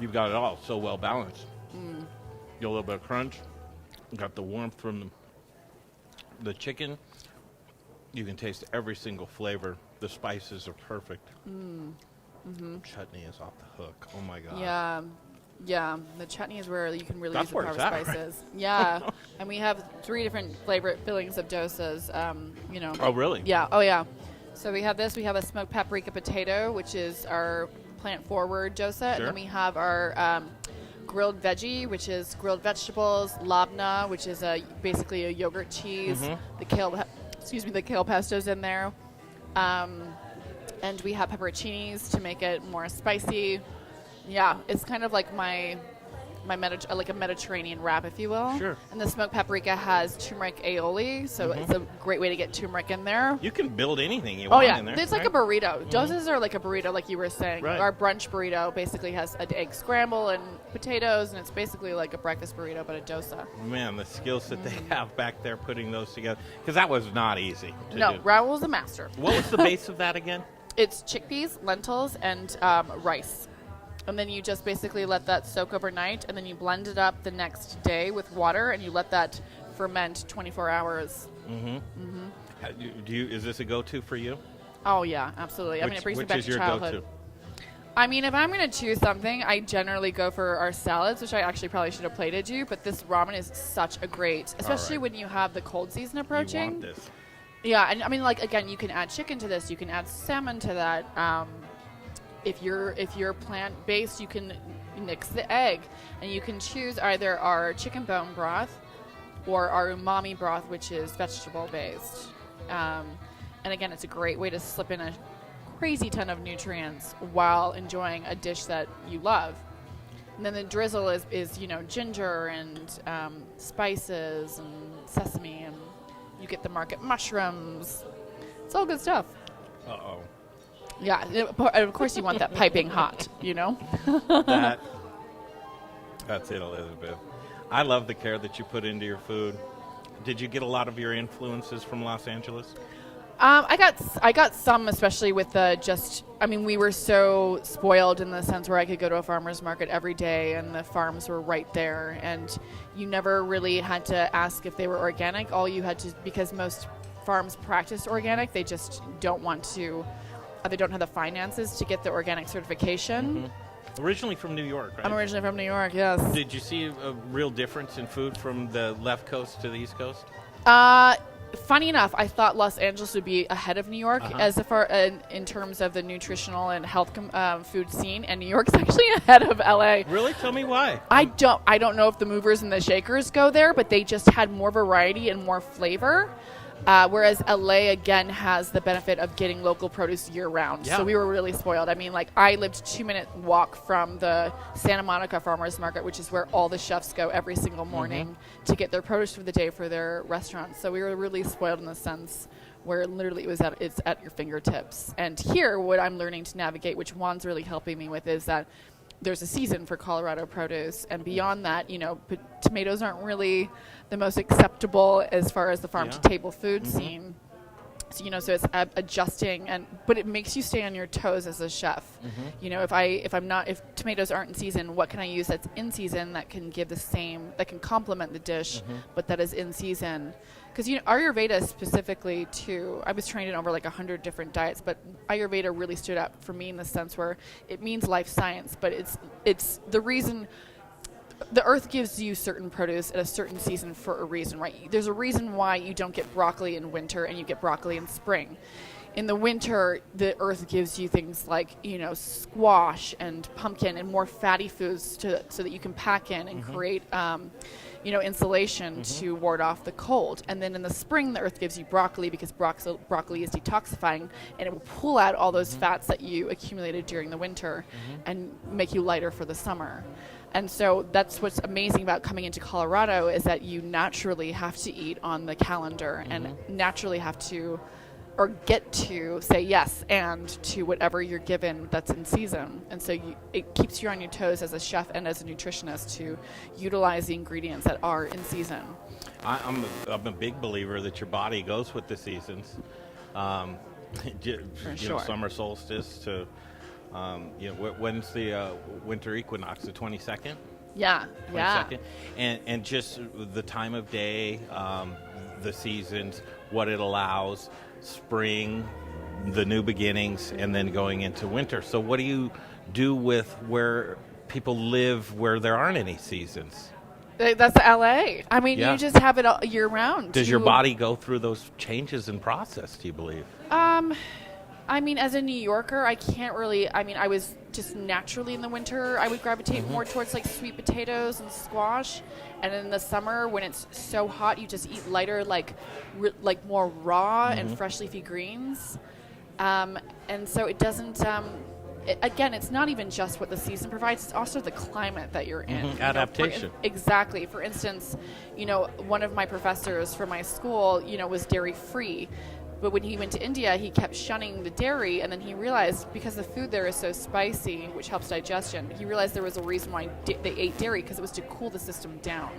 You've got it all so well balanced. You get a little bit of crunch. You got the warmth from the chicken. You can taste every single flavor. The spices are perfect. Chutney is off the hook. Oh my god. Yeah. The chutney is where you can really That's use the where power it's at, spices. right? Yeah. And we have 3 different flavor fillings of dosas. Oh, really? Yeah. Oh, yeah. So we have this. We have a smoked paprika potato, which is our plant-forward dosa. Sure. And then we have our grilled veggie, which is grilled vegetables, labna, which is basically a yogurt cheese. The kale pesto's in there. And we have pepperoncinis to make it more spicy. Yeah, it's kind of like my like a Mediterranean wrap, if you will. Sure. And the smoked paprika has turmeric aioli, so it's a great way to get turmeric in there. You can build anything you want in there. It's like a burrito. Dosas are like a burrito, like you were saying. Right. Our brunch burrito basically has an egg scramble and potatoes, and it's basically like a breakfast burrito, but a dosa. Man, the skills that they have back there putting those together, because that was not easy to do. Raul's a master. What was the base of that again? It's chickpeas, lentils, and rice. And then you just basically let that soak overnight, and then you blend it up the next day with water, and you let that ferment 24 hours. Is this a go-to for you? Oh, yeah, absolutely. It brings me back is to your childhood. go-to? I mean, if I'm going to choose something, I generally go for our salads, which I actually probably should have plated you, but this ramen is such a great, especially when you have the cold season approaching. You want this. Yeah, and I mean, like, again, you can add chicken to this, you can add salmon to that. If you're plant-based, you can mix the egg, and you can choose either our chicken bone broth or our umami broth, which is vegetable-based. And again, it's a great way to slip in a crazy ton of nutrients while enjoying a dish that you love. And then the drizzle is ginger and spices and sesame, and you get the market mushrooms. It's all good stuff. Uh-oh. Yeah, and of course you want that piping hot, That's it, Elizabeth. I love the care that you put into your food. Did you get a lot of your influences from Los Angeles? I got some, especially with we were so spoiled in the sense where I could go to a farmer's market every day, and the farms were right there, and you never really had to ask if they were organic. All you had to, because most farms practice organic, they just don't want to. They don't have the finances to get the organic certification. Originally from New York, right? I'm originally from New York, yes. Did you see a real difference in food from the left coast to the east coast? Funny enough, I thought Los Angeles would be ahead of New York in terms of the nutritional and health food scene, and New York's actually ahead of LA. Really? Tell me why. I don't know if the movers and the shakers go there, but they just had more variety and more flavor. Whereas LA, again, has the benefit of getting local produce year-round. Yeah. So we were really spoiled. I mean, like, I lived a 2-minute walk from the Santa Monica Farmers Market, which is where all the chefs go every single morning to get their produce for the day for their restaurants. So we were really spoiled in the sense where literally it's at your fingertips. And here, what I'm learning to navigate, which Juan's really helping me with, is that there's a season for Colorado produce, and beyond that, tomatoes aren't really the most acceptable as far as the farm-to-table food scene. So, so it's adjusting, but it makes you stay on your toes as a chef. If tomatoes aren't in season, what can I use that's in season that can give that can complement the dish, but that is in season? Because Ayurveda specifically too, I was trained in over 100 different diets, but Ayurveda really stood out for me in the sense where it means life science, but it's the reason. The earth gives you certain produce at a certain season for a reason, right? There's a reason why you don't get broccoli in winter and you get broccoli in spring. In the winter, the earth gives you things like, squash and pumpkin and more fatty foods so that you can pack in and create, insulation to ward off the cold. And then in the spring, the earth gives you broccoli because broccoli is detoxifying, and it will pull out all those fats that you accumulated during the winter and make you lighter for the summer. And so that's what's amazing about coming into Colorado is that you naturally have to eat on the calendar and naturally have to or get to say yes and to whatever you're given that's in season. And so it keeps you on your toes as a chef and as a nutritionist to utilize the ingredients that are in season. I'm a big believer that your body goes with the seasons. Sure. Summer solstice to When's the winter equinox? The 22nd? Yeah, 22nd? And just the time of day, the seasons, what it allows, spring, the new beginnings, and then going into winter. So what do you do with where people live where there aren't any seasons? That's LA. I mean, you just have it all year round. Does your body go through those changes in process, do you believe? I mean, as a New Yorker, I can't really, I was just naturally in the winter, I would gravitate more towards like sweet potatoes and squash. And in the summer, when it's so hot, you just eat lighter, like more raw and fresh leafy greens. And so it doesn't, again, it's not even just what the season provides, it's also the climate that you're in. Adaptation. Exactly. For instance, one of my professors from my school, was dairy-free. But when he went to India, he kept shunning the dairy, and then he realized because the food there is so spicy, which helps digestion, he realized there was a reason why they ate dairy, because it was to cool the system down.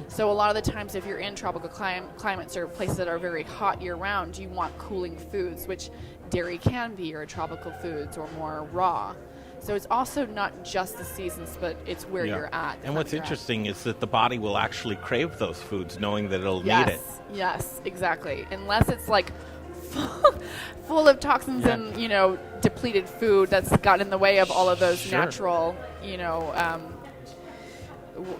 So a lot of the times if you're in tropical climates or places that are very hot year-round, you want cooling foods, which dairy can be, or tropical foods, or more raw. So it's also not just the seasons, but it's where you're at. And what's interesting is that the body will actually crave those foods, knowing that it'll need it. Yes, exactly. Unless it's like full of toxins and depleted food that's got in the way of all of those natural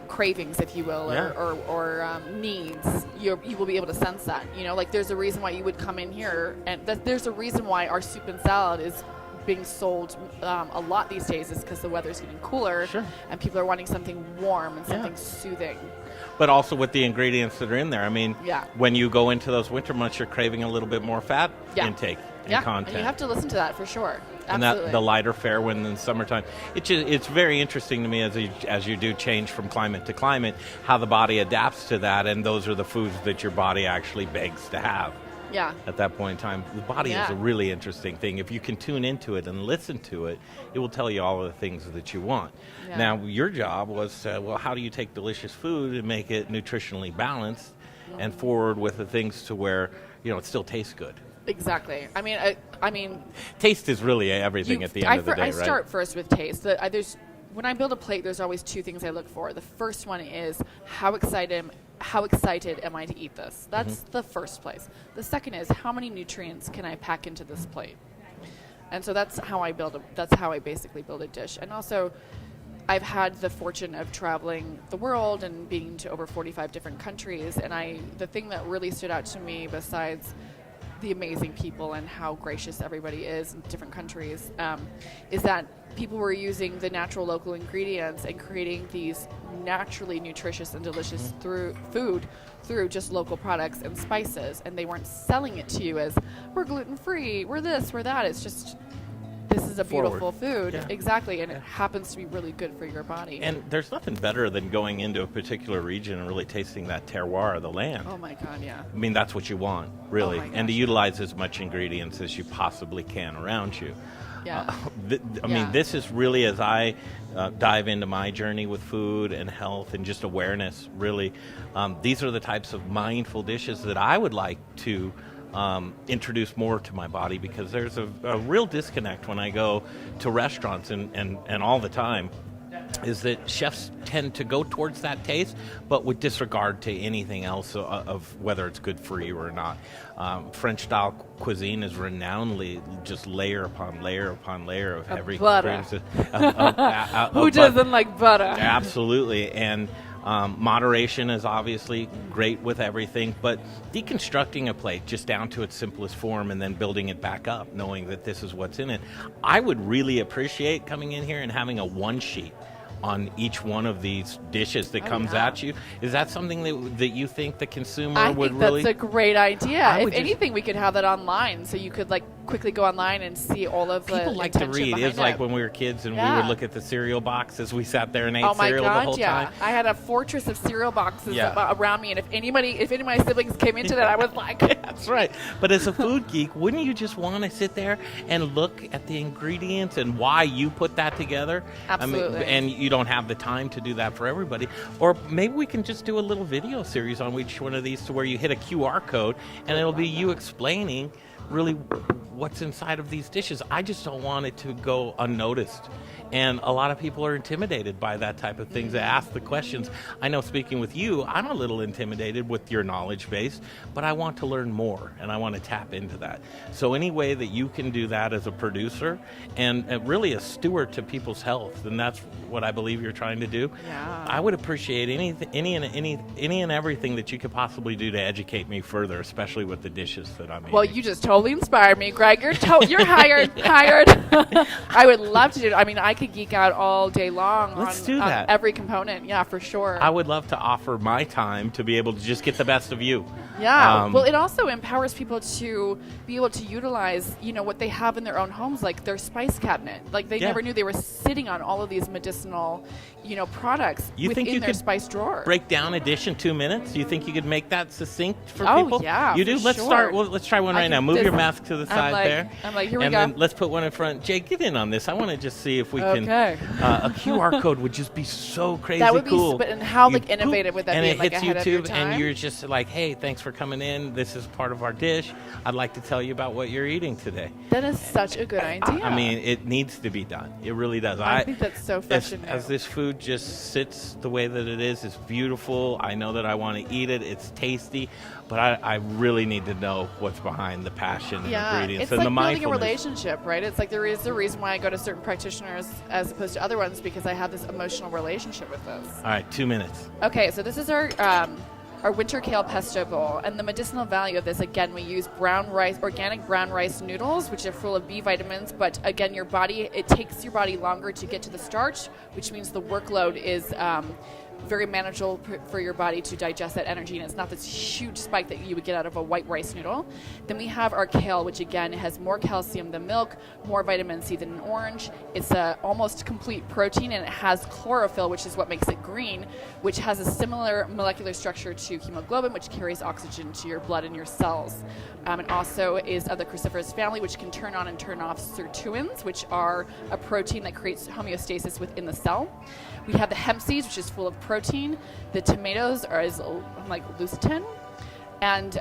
cravings, if you will, or needs. You will be able to sense that. Like there's a reason why you would come in here, and there's a reason why our soup and salad is being sold a lot these days, is because the weather's getting cooler and people are wanting something warm and something soothing. But also with the ingredients that are in there. I mean, when you go into those winter months, you're craving a little bit more fat intake and content. And you have to listen to that for sure. And that the lighter fare when in the summertime. It's very interesting to me as you do change from climate to climate, how the body adapts to that, and those are the foods that your body actually begs to have. At that point in time, the body is a really interesting thing. If you can tune into it and listen to it, it will tell you all of the things that you want. Now, your job was, how do you take delicious food and make it nutritionally balanced and forward with the things to where, it still tastes good? Exactly. I mean, taste is really everything at the end of the day, right? I start first with taste. When I build a plate, there's always two things I look for. The first one is how excited am I to eat this? That's the first place. The second is how many nutrients can I pack into this plate? And so that's how I basically build a dish. And also, I've had the fortune of traveling the world and being to over 45 different countries. And the thing that really stood out to me, besides the amazing people and how gracious everybody is in different countries, is that people were using the natural local ingredients and creating these naturally nutritious and delicious food through just local products and spices, and they weren't selling it to you as we're gluten-free, we're this, we're that. It's just, this is a beautiful food. Exactly, and it happens to be really good for your body. And there's nothing better than going into a particular region and really tasting that terroir of the land. Oh my God, yeah. I mean, that's what you want, really, and to utilize as much ingredients as you possibly can around you. I mean, this is really, as I dive into my journey with food and health and just awareness, really, these are the types of mindful dishes that I would like to introduce more to my body, because there's a real disconnect when I go to restaurants and all the time, is that chefs tend to go towards that taste, but with disregard to anything else of whether it's good for you or not. French-style cuisine is renownedly just layer upon layer upon layer of every butter. Who doesn't like butter? Absolutely, and moderation is obviously great with everything, but deconstructing a plate just down to its simplest form and then building it back up, knowing that this is what's in it. I would really appreciate coming in here and having a one sheet on each one of these dishes that comes at you. Is that something that you think the consumer would really... I think that's a great idea. If anything, we could have that online, so you could quickly go online and see all of the people like to read. It's like when we were kids and we would look at the cereal boxes. We sat there and ate cereal the whole time. I had a fortress of cereal boxes around me, and if any of my siblings came into that, I was like... That's right. But as a food geek, wouldn't you just want to sit there and look at the ingredients and why you put that together? Absolutely. I mean, and you don't have the time to do that for everybody. Or maybe we can just do a little video series on each one of these to where you hit a QR code and it'll be you explaining really what's inside of these dishes. I just don't want it to go unnoticed. And a lot of people are intimidated by that type of thing, to ask the questions. I know, speaking with you, I'm a little intimidated with your knowledge base, but I want to learn more, and I want to tap into that. So any way that you can do that as a producer and really a steward to people's health, and that's what I believe you're trying to do, I would appreciate any and everything that you could possibly do to educate me further, especially with the dishes that I'm eating. Well, you just totally inspired me, Greg. You're hired. I would love to do it. I mean, I could geek out all day long on every component. Yeah, for sure. I would love to offer my time to be able to just get the best of you. Yeah. Well, it also empowers people to be able to utilize, what they have in their own homes, like their spice cabinet. Like they never knew they were sitting on all of these medicinal, products within their spice drawer. Break down a dish in 2 minutes? You think you could make that succinct for people? Oh, yeah. You do? For Let's sure. start. Well, let's try one right now. Move your mask to the side there. I'm like, here we and go. Then let's put one in front. Jay, get in on this. I want to just see if we can. A QR code would just be so crazy cool. That would be, but and how innovative would that be? And it hits ahead of your YouTube, time? and you're just like, hey, thanks for coming in. This is part of our dish. I'd like to tell you about what you're eating today. That is such a good idea. I mean, it needs to be done. It really does. I think that's so fresh and new. As this food just sits the way that it is, it's beautiful. I know that I want to eat it. It's tasty. But I really need to know what's behind the passion and ingredients and like the mindfulness. Building a relationship, right? It's like there is a reason why I go to certain practitioners as opposed to other ones, because I have this emotional relationship with this. All right, 2 minutes. Okay, so this is our winter kale pesto bowl, and the medicinal value of this, again, we use organic brown rice noodles, which are full of B vitamins, but again, it takes your body longer to get to the starch, which means the workload is very manageable for your body to digest that energy, and it's not this huge spike that you would get out of a white rice noodle. Then we have our kale, which again has more calcium than milk, more vitamin C than an orange. It's a almost complete protein, and it has chlorophyll, which is what makes it green, which has a similar molecular structure to hemoglobin, which carries oxygen to your blood and your cells. It also is of the cruciferous family, which can turn on and turn off sirtuins, which are a protein that creates homeostasis within the cell. We have the hemp seeds, which is full of protein. The tomatoes are like lecithin. And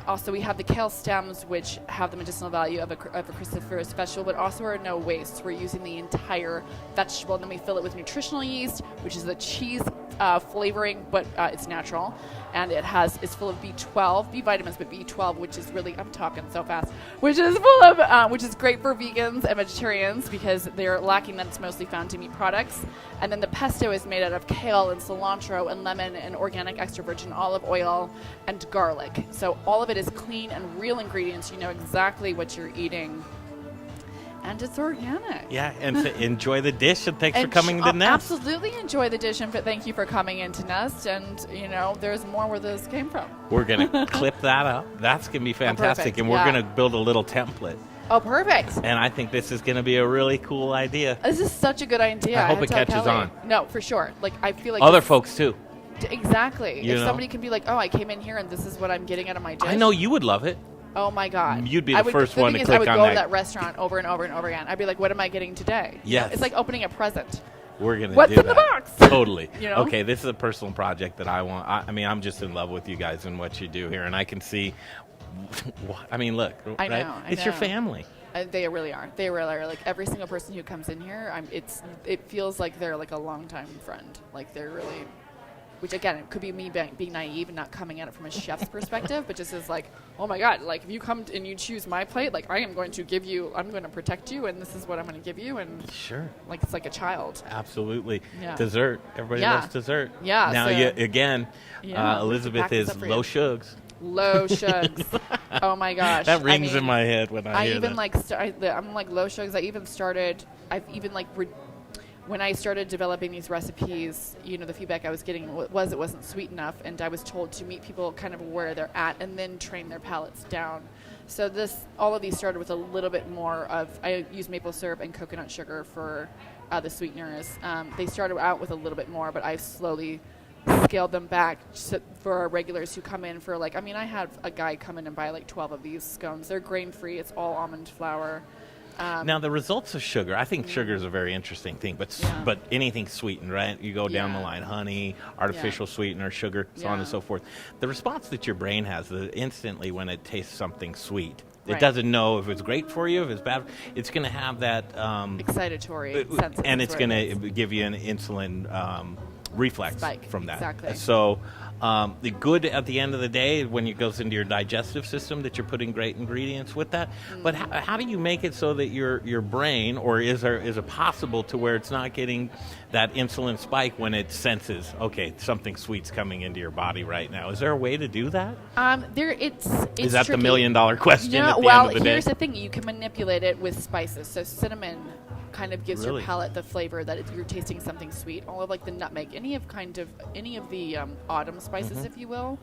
also we have the kale stems, which have the medicinal value of a cruciferous vegetable, but also are no waste. We're using the entire vegetable, and then we fill it with nutritional yeast, which is the cheese flavoring, but it's natural. And it's full of B12, B vitamins, but B12, which is really, I'm talking so fast, which is full of, which is great for vegans and vegetarians because they're lacking that. It's mostly found in meat products. And then the pesto is made out of kale and cilantro and lemon and organic extra virgin olive oil and garlic. So all of it is clean and real ingredients. You know exactly what you're eating. And it's organic. Yeah, and enjoy the dish, and thanks for coming to Nest. Absolutely enjoy the dish, and thank you for coming into Nest. And, there's more where this came from. We're going to clip that up. That's going to be fantastic, and we're going to build a little template. Oh, perfect. And I think this is going to be a really cool idea. This is such a good idea. I hope it catches on. No, for sure. Like, I feel like other folks, too. Exactly. If somebody can be like, oh, I came in here, and this is what I'm getting out of my dish. I know you would love it. Oh my God! You'd be the first one to click on that. I would go to that restaurant over and over and over again. I'd be like, "What am I getting today?" Yes. It's like opening a present. We're gonna What's do in that. the box? Totally. Okay, this is a personal project that I want. I'm just in love with you guys and what you do here, and I can see. Look. I know. Right? It's your family. They really are. They really are. Like every single person who comes in here, it feels like they're like a longtime friend. Like they're really. Which, again, it could be me being naive and not coming at it from a chef's perspective, but just as like, oh, my God, like, if you come and you choose my plate, like, I'm going to protect you, and this is what I'm going to give you. And sure. Like, it's like a child. Absolutely. Yeah. Dessert. Everybody loves dessert. Yeah. Now, Elizabeth is low shugs. Low shugs. Oh, my gosh. That rings in my head when I hear that. I'm like, low shugs. When I started developing these recipes, the feedback I was getting was it wasn't sweet enough, and I was told to meet people kind of where they're at and then train their palates down. So all of these started with a little bit more of, I use maple syrup and coconut sugar for the sweeteners. They started out with a little bit more, but I've slowly scaled them back for our regulars who come in for I had a guy come in and buy 12 of these scones. They're grain-free. It's all almond flour. Now, the results of sugar, I think sugar is a very interesting thing, but anything sweetened, right? You go down the line, honey, artificial sweetener, sugar, so on and so forth. The response that your brain has instantly when it tastes something sweet It doesn't know if it's great for you, if it's bad. It's going to have that excitatory sense, and it's going to give you an insulin reflex spike from that. Exactly. So the good at the end of the day when it goes into your digestive system that you're putting great ingredients with that. But how do you make it so that your brain, or is it possible to where it's not getting that insulin spike when it senses, okay, something sweet's coming into your body right now? Is there a way to do that? It's is that tricky. the $1 million question at the well, end of the day? here's the thing. You can manipulate it with spices. So cinnamon kind of gives your palate the flavor that you're tasting something sweet. All of like the nutmeg, any of the autumn spices, if you will,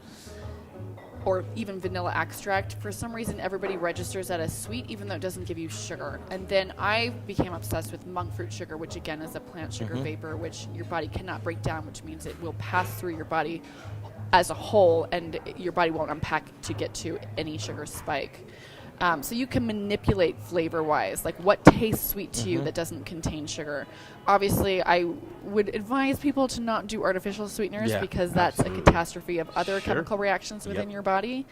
or even vanilla extract. For some reason, everybody registers that as sweet, even though it doesn't give you sugar. And then I became obsessed with monk fruit sugar, which again is a plant sugar vapor, which your body cannot break down, which means it will pass through your body as a whole, and your body won't unpack to get to any sugar spike. So you can manipulate flavor-wise, like what tastes sweet to you that doesn't contain sugar. Obviously, I would advise people to not do artificial sweeteners because that's a catastrophe of other chemical reactions within your body.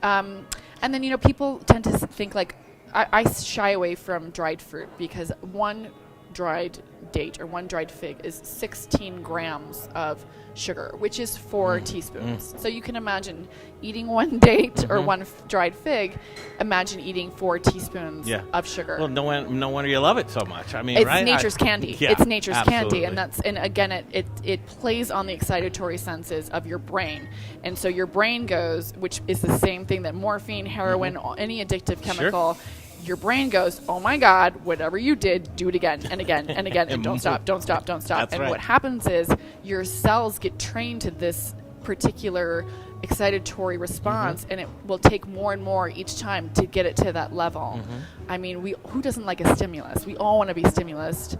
And then, people tend to think like, I shy away from dried fruit because one dried date or one dried fig is 16 grams of sugar, which is 4 teaspoons. So you can imagine eating one date or one dried fig. Imagine eating 4 teaspoons of sugar. Well, no wonder you love it so much. I mean, it's right? nature's candy. Yeah, it's nature's absolutely. candy, and again, it plays on the excitatory senses of your brain, and so your brain goes, which is the same thing that morphine, heroin, any addictive chemical. Sure. Your brain goes, oh my God, whatever you did, do it again and again and again, and don't stop, don't stop, don't stop. That's and right. what happens is your cells get trained to this particular excitatory response, and it will take more and more each time to get it to that level. I mean, who doesn't like a stimulus? We all want to be stimulized.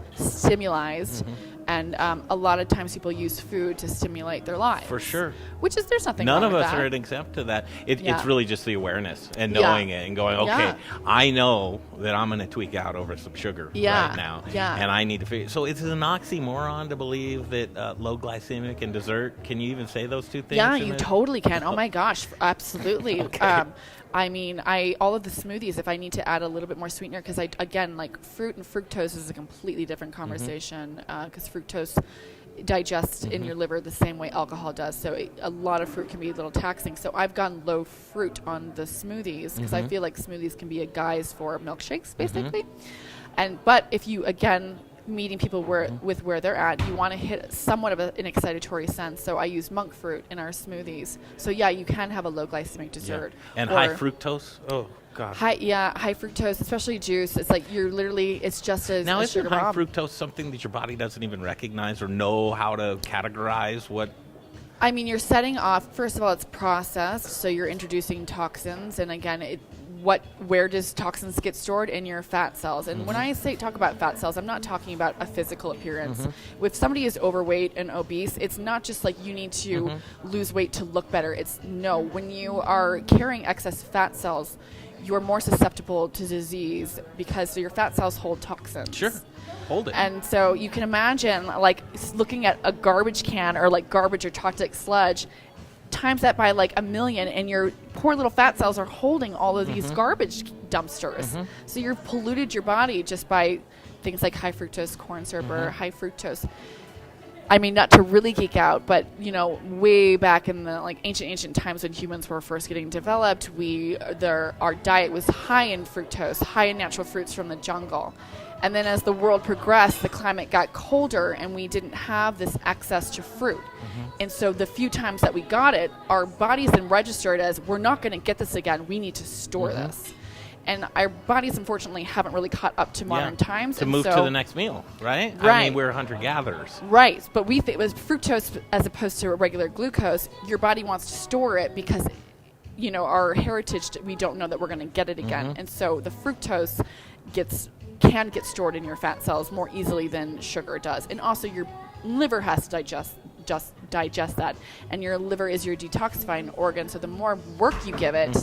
And a lot of times people use food to stimulate their lives. For sure. Which is, there's nothing None wrong of with us that. are exempt to that. It's really just the awareness and knowing it and going, okay, Yeah. I know that I'm going to tweak out over some sugar right now. Yeah. And I need to figure. So it's an oxymoron to believe that low glycemic and dessert, can you even say those two things? Yeah, you totally can. Oh my gosh, absolutely. Okay. I mean, all of the smoothies, if I need to add a little bit more sweetener, because again, like fruit and fructose is a completely different conversation, because fructose digests in your liver the same way alcohol does. So a lot of fruit can be a little taxing. So I've gone low fruit on the smoothies because I feel like smoothies can be a guise for milkshakes, basically. But if you, again, meeting people with where they're at, you want to hit somewhat of an excitatory sense. So I use monk fruit in our smoothies. So yeah, you can have a low glycemic dessert. And high fructose? Oh, God. High fructose, especially juice. It's like it's just as Now, a isn't sugar high bomb. fructose something that your body doesn't even recognize or know how to categorize? What? I mean, you're setting off, first of all, it's processed, so you're introducing toxins, and again, where does toxins get stored? In your fat cells. And when I talk about fat cells, I'm not talking about a physical appearance. If somebody is overweight and obese, it's not just like you need to lose weight to look better. When you are carrying excess fat cells, you're more susceptible to disease because your fat cells hold toxins. Sure. Hold it. And so you can imagine like looking at a garbage can or like garbage or toxic sludge, times that by like 1 million, and your poor little fat cells are holding all of these garbage dumpsters. So you've polluted your body just by things like high fructose corn syrup or high fructose. I mean, not to really geek out, but way back in the like ancient times when humans were first getting developed, our diet was high in fructose, high in natural fruits from the jungle. And then as the world progressed, the climate got colder and we didn't have this access to fruit. And so the few times that we got it, our bodies then registered as, we're not going to get this again. We need to store this. And our bodies, unfortunately, haven't really caught up to modern times. To move to the next meal, right? Right. I mean, we're hunter-gatherers. Right. But it was fructose as opposed to a regular glucose. Your body wants to store it because, our heritage, we don't know that we're going to get it again. And so the fructose can get stored in your fat cells more easily than sugar does. And also your liver has to digest that. And your liver is your detoxifying organ. So the more work you give it,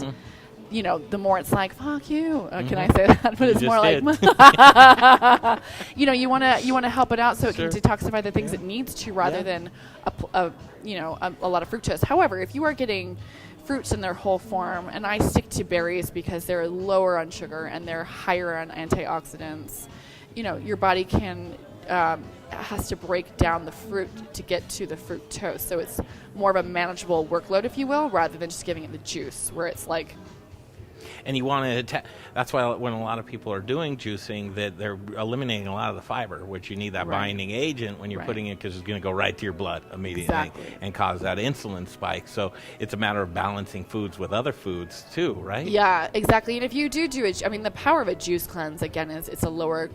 the more it's like, fuck you. Can I say that? But it's more like, you want to help it out so it can detoxify the things it needs to rather than a lot of fructose. However, if you are getting fruits in their whole form, and I stick to berries because they're lower on sugar and they're higher on antioxidants. You know, your body has to break down the fruit to get to the fructose, so it's more of a manageable workload, if you will, rather than just giving it the juice, where it's like. And you want to that's why when a lot of people are doing juicing, that they're eliminating a lot of the fiber, which you need that binding agent when you're putting it, because it's going to go right to your blood immediately and cause that insulin spike. So it's a matter of balancing foods with other foods too, right? Yeah, exactly. And if you do it, I mean, the power of a juice cleanse, again, is it's a lower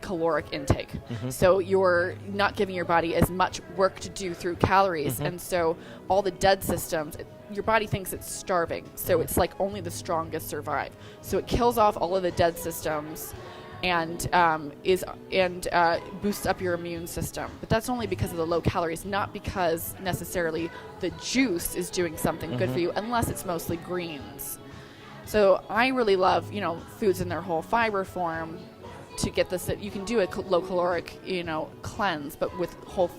caloric intake. So you're not giving your body as much work to do through calories. And so all the dead systems, your body thinks it's starving. So it's like only the strongest survive. So it kills off all of the dead systems and boosts up your immune system. But that's only because of the low calories, not because necessarily the juice is doing something good for you, unless it's mostly greens. So I really love, foods in their whole fiber form to get this. You can do a low caloric, cleanse, but with whole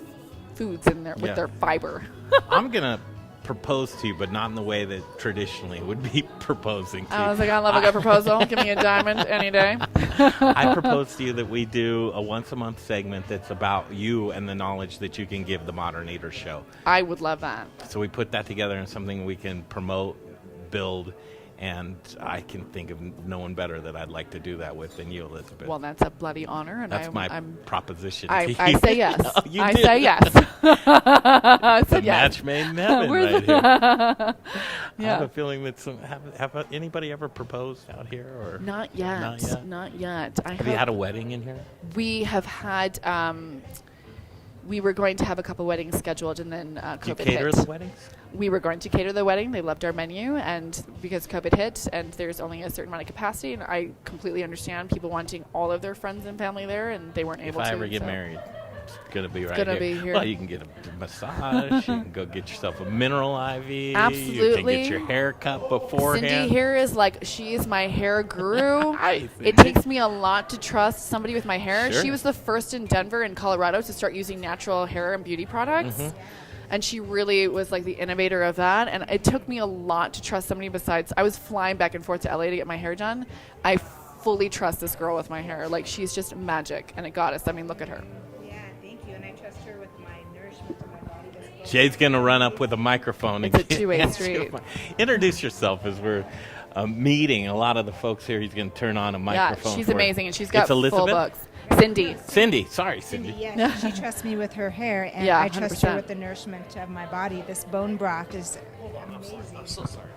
foods in there with their fiber. I'm gonna propose to you, but not in the way that traditionally would be proposing to you. I was like, I love a good proposal. Give me a diamond any day. I propose to you that we do a once-a-month segment that's about you and the knowledge that you can give the Modern Eater show. I would love that. So we put that together in something we can promote, build, and I can think of no one better that I'd like to do that with than you, Elizabeth. Well, that's a bloody honor, and that's my proposition. I say yes. I do. say yes. I It's a said yes. match made in heaven right here. I have a feeling that have anybody ever proposed out here, or not yet? Not yet. Have you had a wedding in here? We have had. We were going to have a couple weddings scheduled, and then COVID hit. Did you cater the weddings? We were going to cater the wedding. They loved our menu, and because COVID hit, and there's only a certain amount of capacity, and I completely understand people wanting all of their friends and family there, and they weren't able to. If I ever get married, it's going to be right gonna here. Be here. Well, you can get a massage. You can go get yourself a mineral IV. Absolutely. You can get your hair cut beforehand. Cindy here is like, she is my hair guru. It takes me a lot to trust somebody with my hair. Sure. She was the first in Denver and Colorado to start using natural hair and beauty products. And she really was like the innovator of that. And it took me a lot to trust somebody besides, I was flying back and forth to LA to get my hair done. I fully trust this girl with my hair. Like, she's just magic and a goddess. I mean, look at her. Yeah, thank you. And I trust her with my nourishment to my body. Jay's going to run up with a microphone. It's a two-way street. Introduce yourself as we're meeting. A lot of the folks here, he's going to turn on a microphone. Yeah, she's amazing. And she's got full books. Cindy. Sorry, Cindy. Yeah, she trusts me with her hair, and I trust her with the nourishment of my body. This bone broth is amazing. I'm so sorry.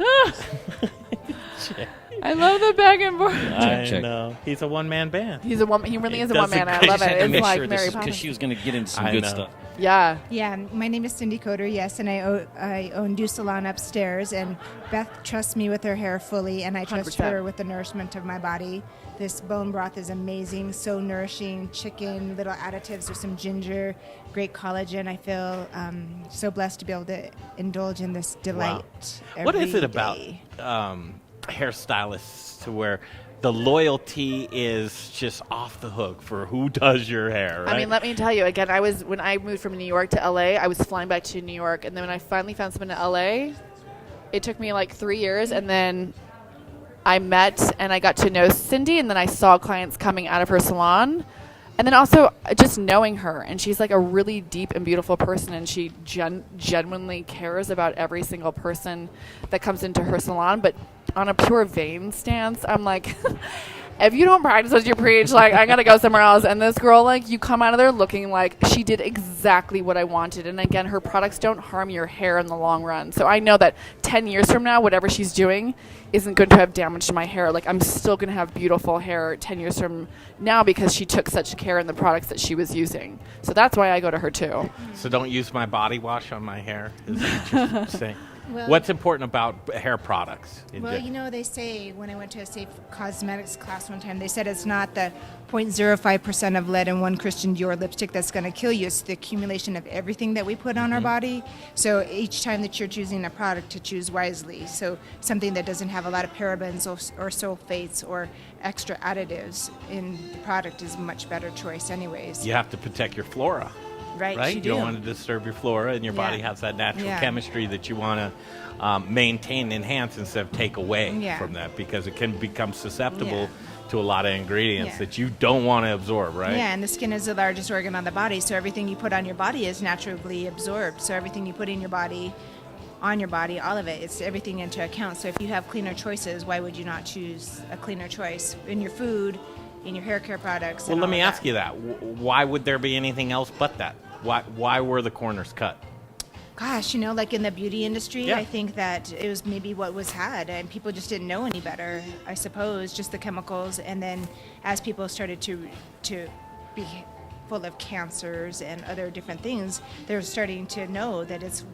I love the back and forth. I know. He's a one-man band. He's a woman. He really is a one-man. I love it. It's like Mary Poppins. Because she was going to get into some good stuff. Yeah. Yeah, my name is Cindy Coder, yes, and I own Do Salon upstairs, and Beth trusts me with her hair fully, and I trust 100%. her with the nourishment of my body. This bone broth is amazing, so nourishing, chicken, little additives with some ginger, great collagen. I feel so blessed to be able to indulge in this delight every What is it day. about hairstylists to where the loyalty is just off the hook for who does your hair, right? I mean, let me tell you, again, when I moved from New York to LA, I was flying back to New York, and then when I finally found someone in LA, it took me like 3 years, and then I met and I got to know Cindy, and then I saw clients coming out of her salon, and then also just knowing her, and she's like a really deep and beautiful person, and she genuinely cares about every single person that comes into her salon. But on a pure vein stance, I'm like, if you don't practice what you preach, like, I gotta go somewhere else. And this girl, like, you come out of there looking like she did exactly what I wanted. And again, her products don't harm your hair in the long run. So I know that 10 years from now, whatever she's doing isn't going to have damage to my hair. Like, I'm still going to have beautiful hair 10 years from now because she took such care in the products that she was using. So that's why I go to her too. So don't use my body wash on my hair, is what you're saying? Well, what's important about hair products? Well, you know, they say, when I went to a safe cosmetics class one time, they said it's not the 0.05% of lead in one Christian Dior lipstick that's going to kill you. It's the accumulation of everything that we put on our body. So each time that you're choosing a product, to choose wisely. So something that doesn't have a lot of parabens or sulfates or extra additives in the product is a much better choice anyways. You have to protect your flora. Right, You don't want to disturb your flora, and your body has that natural chemistry that you want to maintain, enhance instead of take away from that, because it can become susceptible to a lot of ingredients that you don't want to absorb, right? Yeah, and the skin is the largest organ on the body, so everything you put on your body is naturally absorbed. So everything you put in your body, on your body, all of it, it's everything into account. So if you have cleaner choices, why would you not choose a cleaner choice in your food, in your hair care products? Well, let me ask you that. Why would there be anything else but that? Why were the corners cut? Gosh, like in the beauty industry, I think that it was maybe what was had, and people just didn't know any better, I suppose, just the chemicals. And then as people started to be full of cancers and other different things, they're starting to know that it's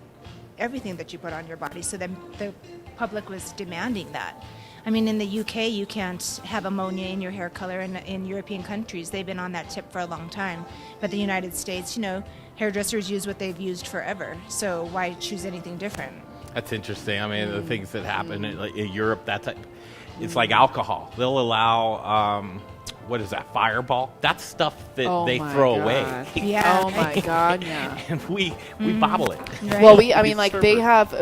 everything that you put on your body. So then the public was demanding that. I mean, in the UK, you can't have ammonia in your hair color. In European countries, they've been on that tip for a long time. But the United States, hairdressers use what they've used forever. So why choose anything different? That's interesting. I mean, the things that happen in Europe, it's like alcohol. They'll allow, what is that, Fireball? That's stuff that they throw away. Yeah. Oh my God, yeah. And we bottle it. Right. Well, they have,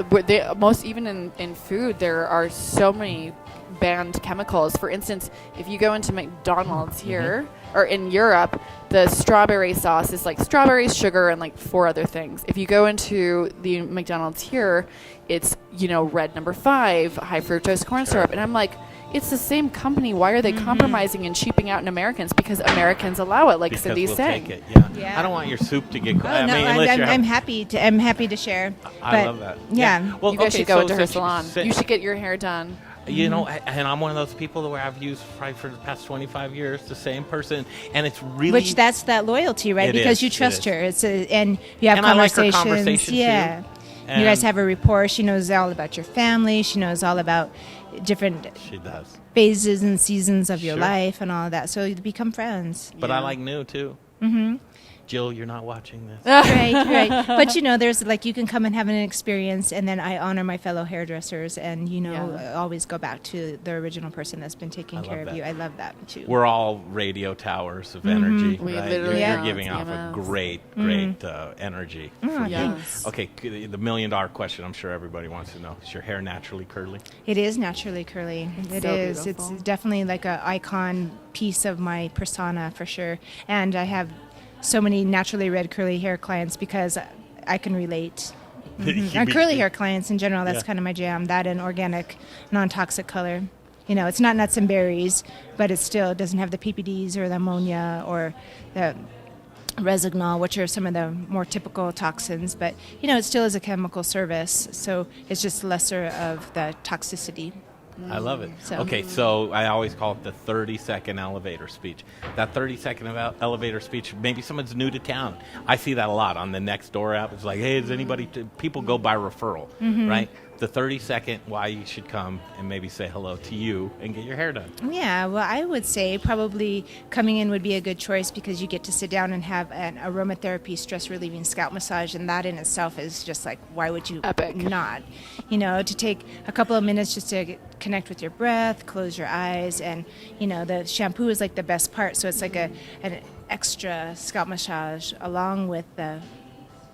even in food, there are so many banned chemicals. For instance, if you go into McDonald's here, or in Europe, the strawberry sauce is like strawberries, sugar, and like 4 other things. If you go into the McDonald's here, it's, red number 5, high fructose corn syrup. And I'm like, it's the same company. Why are they compromising and cheaping out in Americans? Because Americans allow it, like because Cindy's we'll saying. Take it, I don't want your soup to get cold. I'm happy to share. I love that. Yeah. Well, you guys should go into her salon. You should get your hair done. And I'm one of those people where I've used probably for the past 25 years the same person, and it's really that's that loyalty, right? Because you trust her. And you have conversations. I like her conversation too. And you guys have a rapport. She knows all about your family. She knows all about different phases and seasons of your life and all of that. So you become friends. But I like new too. Jill, you're not watching this. Right. But, there's you can come and have an experience, and then I honor my fellow hairdressers and, always go back to the original person that's been taking care of you. I love that, too. We're all radio towers of energy, right? You're giving off a great energy. Yes. Okay, the $1 million question I'm sure everybody wants to know. Is your hair naturally curly? It is naturally curly. It is. Beautiful. It's definitely like an icon piece of my persona, for sure. And I have so many naturally red curly hair clients because I can relate. Curly hair clients in general, that's kind of my jam. That and organic, non-toxic color. It's not nuts and berries, but it still doesn't have the PPDs or the ammonia or the Resignol, which are some of the more typical toxins. But, it still is a chemical service, so it's just lesser of the toxicity. I love it. So I always call it the 30-second elevator speech. That 30-second elevator speech, maybe someone's new to town. I see that a lot on the Nextdoor app. It's like, hey, is anybody... People go by referral, right? The 30-second why you should come and maybe say hello to you and get your hair done. Yeah, well, I would say probably coming in would be a good choice because you get to sit down and have an aromatherapy stress-relieving scalp massage, and that in itself is just like, why would you not? To take a couple of minutes just to connect with your breath, close your eyes, and, the shampoo is like the best part, so it's like an extra scalp massage along with the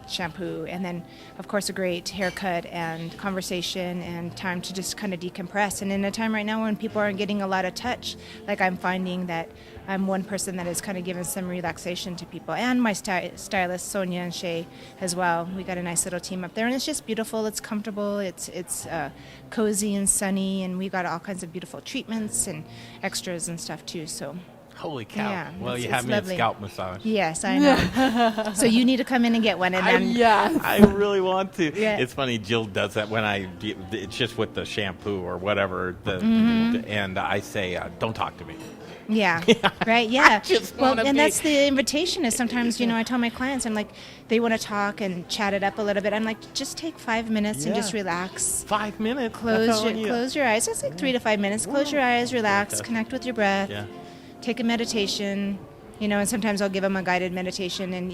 shampoo, and then of course a great haircut and conversation and time to just kind of decompress. And in a time right now when people aren't getting a lot of touch, I'm finding that I'm one person that has kind of given some relaxation to people, and my stylist Sonia and Shay as well. We got a nice little team up there, and it's just beautiful. It's comfortable, it's cozy and sunny, and we got all kinds of beautiful treatments and extras and stuff too. So holy cow. Yeah, well, you have me a scalp massage. Yes, I know. So you need to come in and get one. And then I really want to. Yeah. It's funny, Jill does that when it's just with the shampoo or whatever. And I say, don't talk to me. Yeah, right, yeah. That's the invitation is sometimes, I tell my clients, I'm like, they want to talk and chat it up a little bit. I'm like, just take 5 minutes and just relax. 5 minutes? Close your eyes. It's like 3 to 5 minutes. Close your eyes, relax, connect with your breath. Yeah. Take a meditation, and sometimes I'll give them a guided meditation and,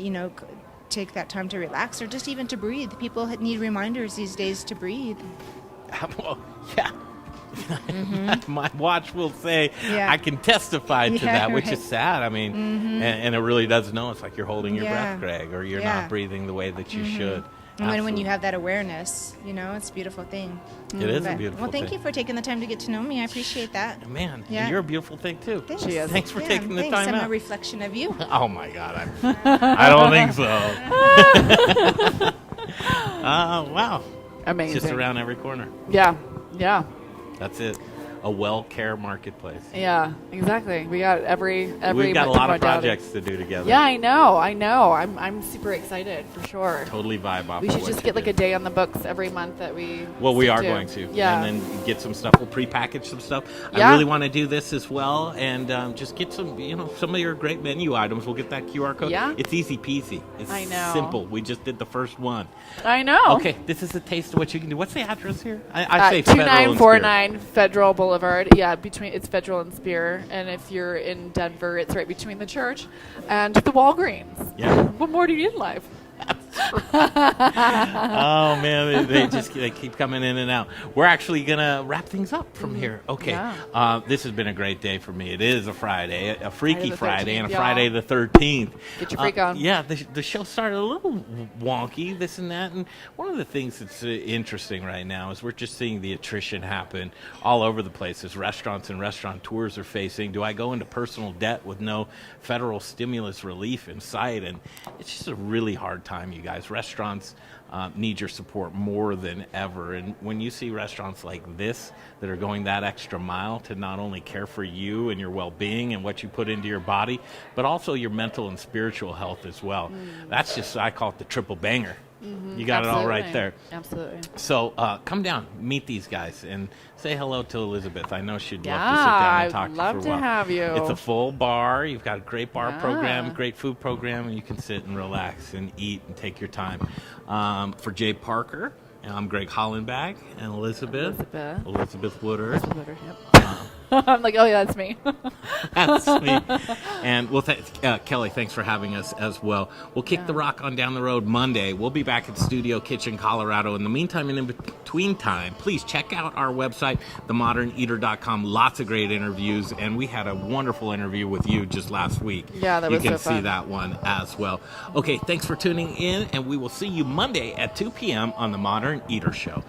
take that time to relax or just even to breathe. People need reminders these days to breathe. Well, yeah. My watch will say, I can testify to that, which is sad. I mean, and it really does know. It's like you're holding your breath, Greg, or you're not breathing the way that you should. And when you have that awareness, it's a beautiful thing. It is a beautiful thing. Well, thank you for taking the time to get to know me. I appreciate that. Man, you're a beautiful thing, too. Thanks. Thanks for taking the time I'm out. a reflection of you. Oh, my God. I don't think so. Wow. Amazing. Just around every corner. Yeah. That's it. A Wellcare Marketplace. Yeah, exactly. We got every. We've got a lot of projects to do together. Yeah, I know. I'm super excited for sure. Totally vibe off. We should just get like a day on the books every month that we. Well, we are going to. Yeah. And then get some stuff. We'll prepackage some stuff. I really want to do this as well, and just get some, some of your great menu items. We'll get that QR code. Yeah. It's easy peasy. It's simple. We just did the first one. I know. Okay, this is a taste of what you can do. What's the address here? I say 2949 Federal Boulevard. Yeah, it's Federal and Spear, and if you're in Denver, it's right between the church and the Walgreens. Yeah. What more do you need in life? Oh man, they keep coming in and out. We're actually gonna wrap things up from here. Okay, this has been a great day for me. It is a Friday, a freaky Friday, and a Friday the 13th. Get your freak on. Yeah, the show started a little wonky, this and that, and one of the things that's interesting right now is we're just seeing the attrition happen all over the place as restaurants and restaurateurs are facing. Do I go into personal debt with no federal stimulus relief in sight? And it's just a really hard time, you guys. Restaurants need your support more than ever. And when you see restaurants like this that are going that extra mile to not only care for you and your well-being and what you put into your body, but also your mental and spiritual health as well. That's just, I call it the triple banger. You got it all right there. Absolutely. So come down, meet these guys, and say hello to Elizabeth. I know she'd love to sit down and talk to you for a while. I'd love to have you. It's a full bar. You've got a great bar program, great food program, and you can sit and relax and eat and take your time. For Jay Parker, I'm Greg Hollenbach, and Elizabeth Woodard. I'm like, oh yeah, that's me. That's me. And Kelly, thanks for having us as well. We'll kick the rock on down the road Monday. We'll be back at Studio Kitchen, Colorado. In the meantime and in between time, please check out our website, themoderneater.com. Lots of great interviews, and we had a wonderful interview with you just last week. Yeah, that was so fun. You can see that one as well. Okay, thanks for tuning in, and we will see you Monday at 2 p.m. on The Modern Eater Show.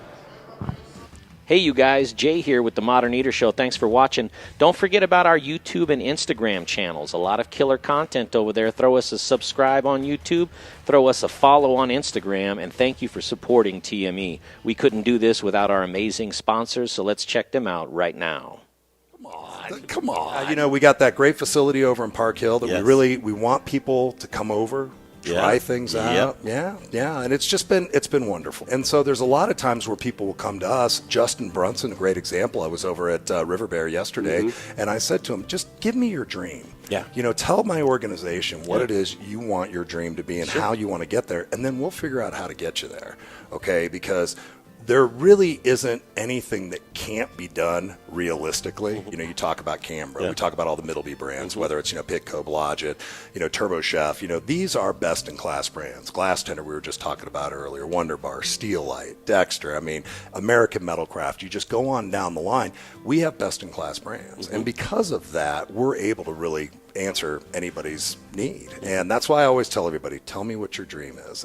Hey, you guys, Jay here with The Modern Eater Show. Thanks for watching. Don't forget about our YouTube and Instagram channels. A lot of killer content over there. Throw us a subscribe on YouTube. Throw us a follow on Instagram. And thank you for supporting TME. We couldn't do this without our amazing sponsors, so let's check them out right now. Come on. We got that great facility over in Park Hill that we want people to come over, try things out. Yeah. And it's been wonderful. And so there's a lot of times where people will come to us. Justin Brunson, a great example. I was over at River Bear yesterday, and I said to him, just give me your dream. Yeah. Tell my organization what it is you want your dream to be and how you want to get there, and then we'll figure out how to get you there. Okay? Because there really isn't anything that can't be done realistically. You talk about Canberra. We talk about all the Middleby brands, whether it's, Pitco, Blodgett, Turbo Chef. These are best-in-class brands. Glass Tender, we were just talking about earlier, Wonder Bar, Steel Light, Dexter, American Metalcraft. You just go on down the line. We have best-in-class brands. And because of that, we're able to really answer anybody's need. And that's why I always tell everybody, tell me what your dream is.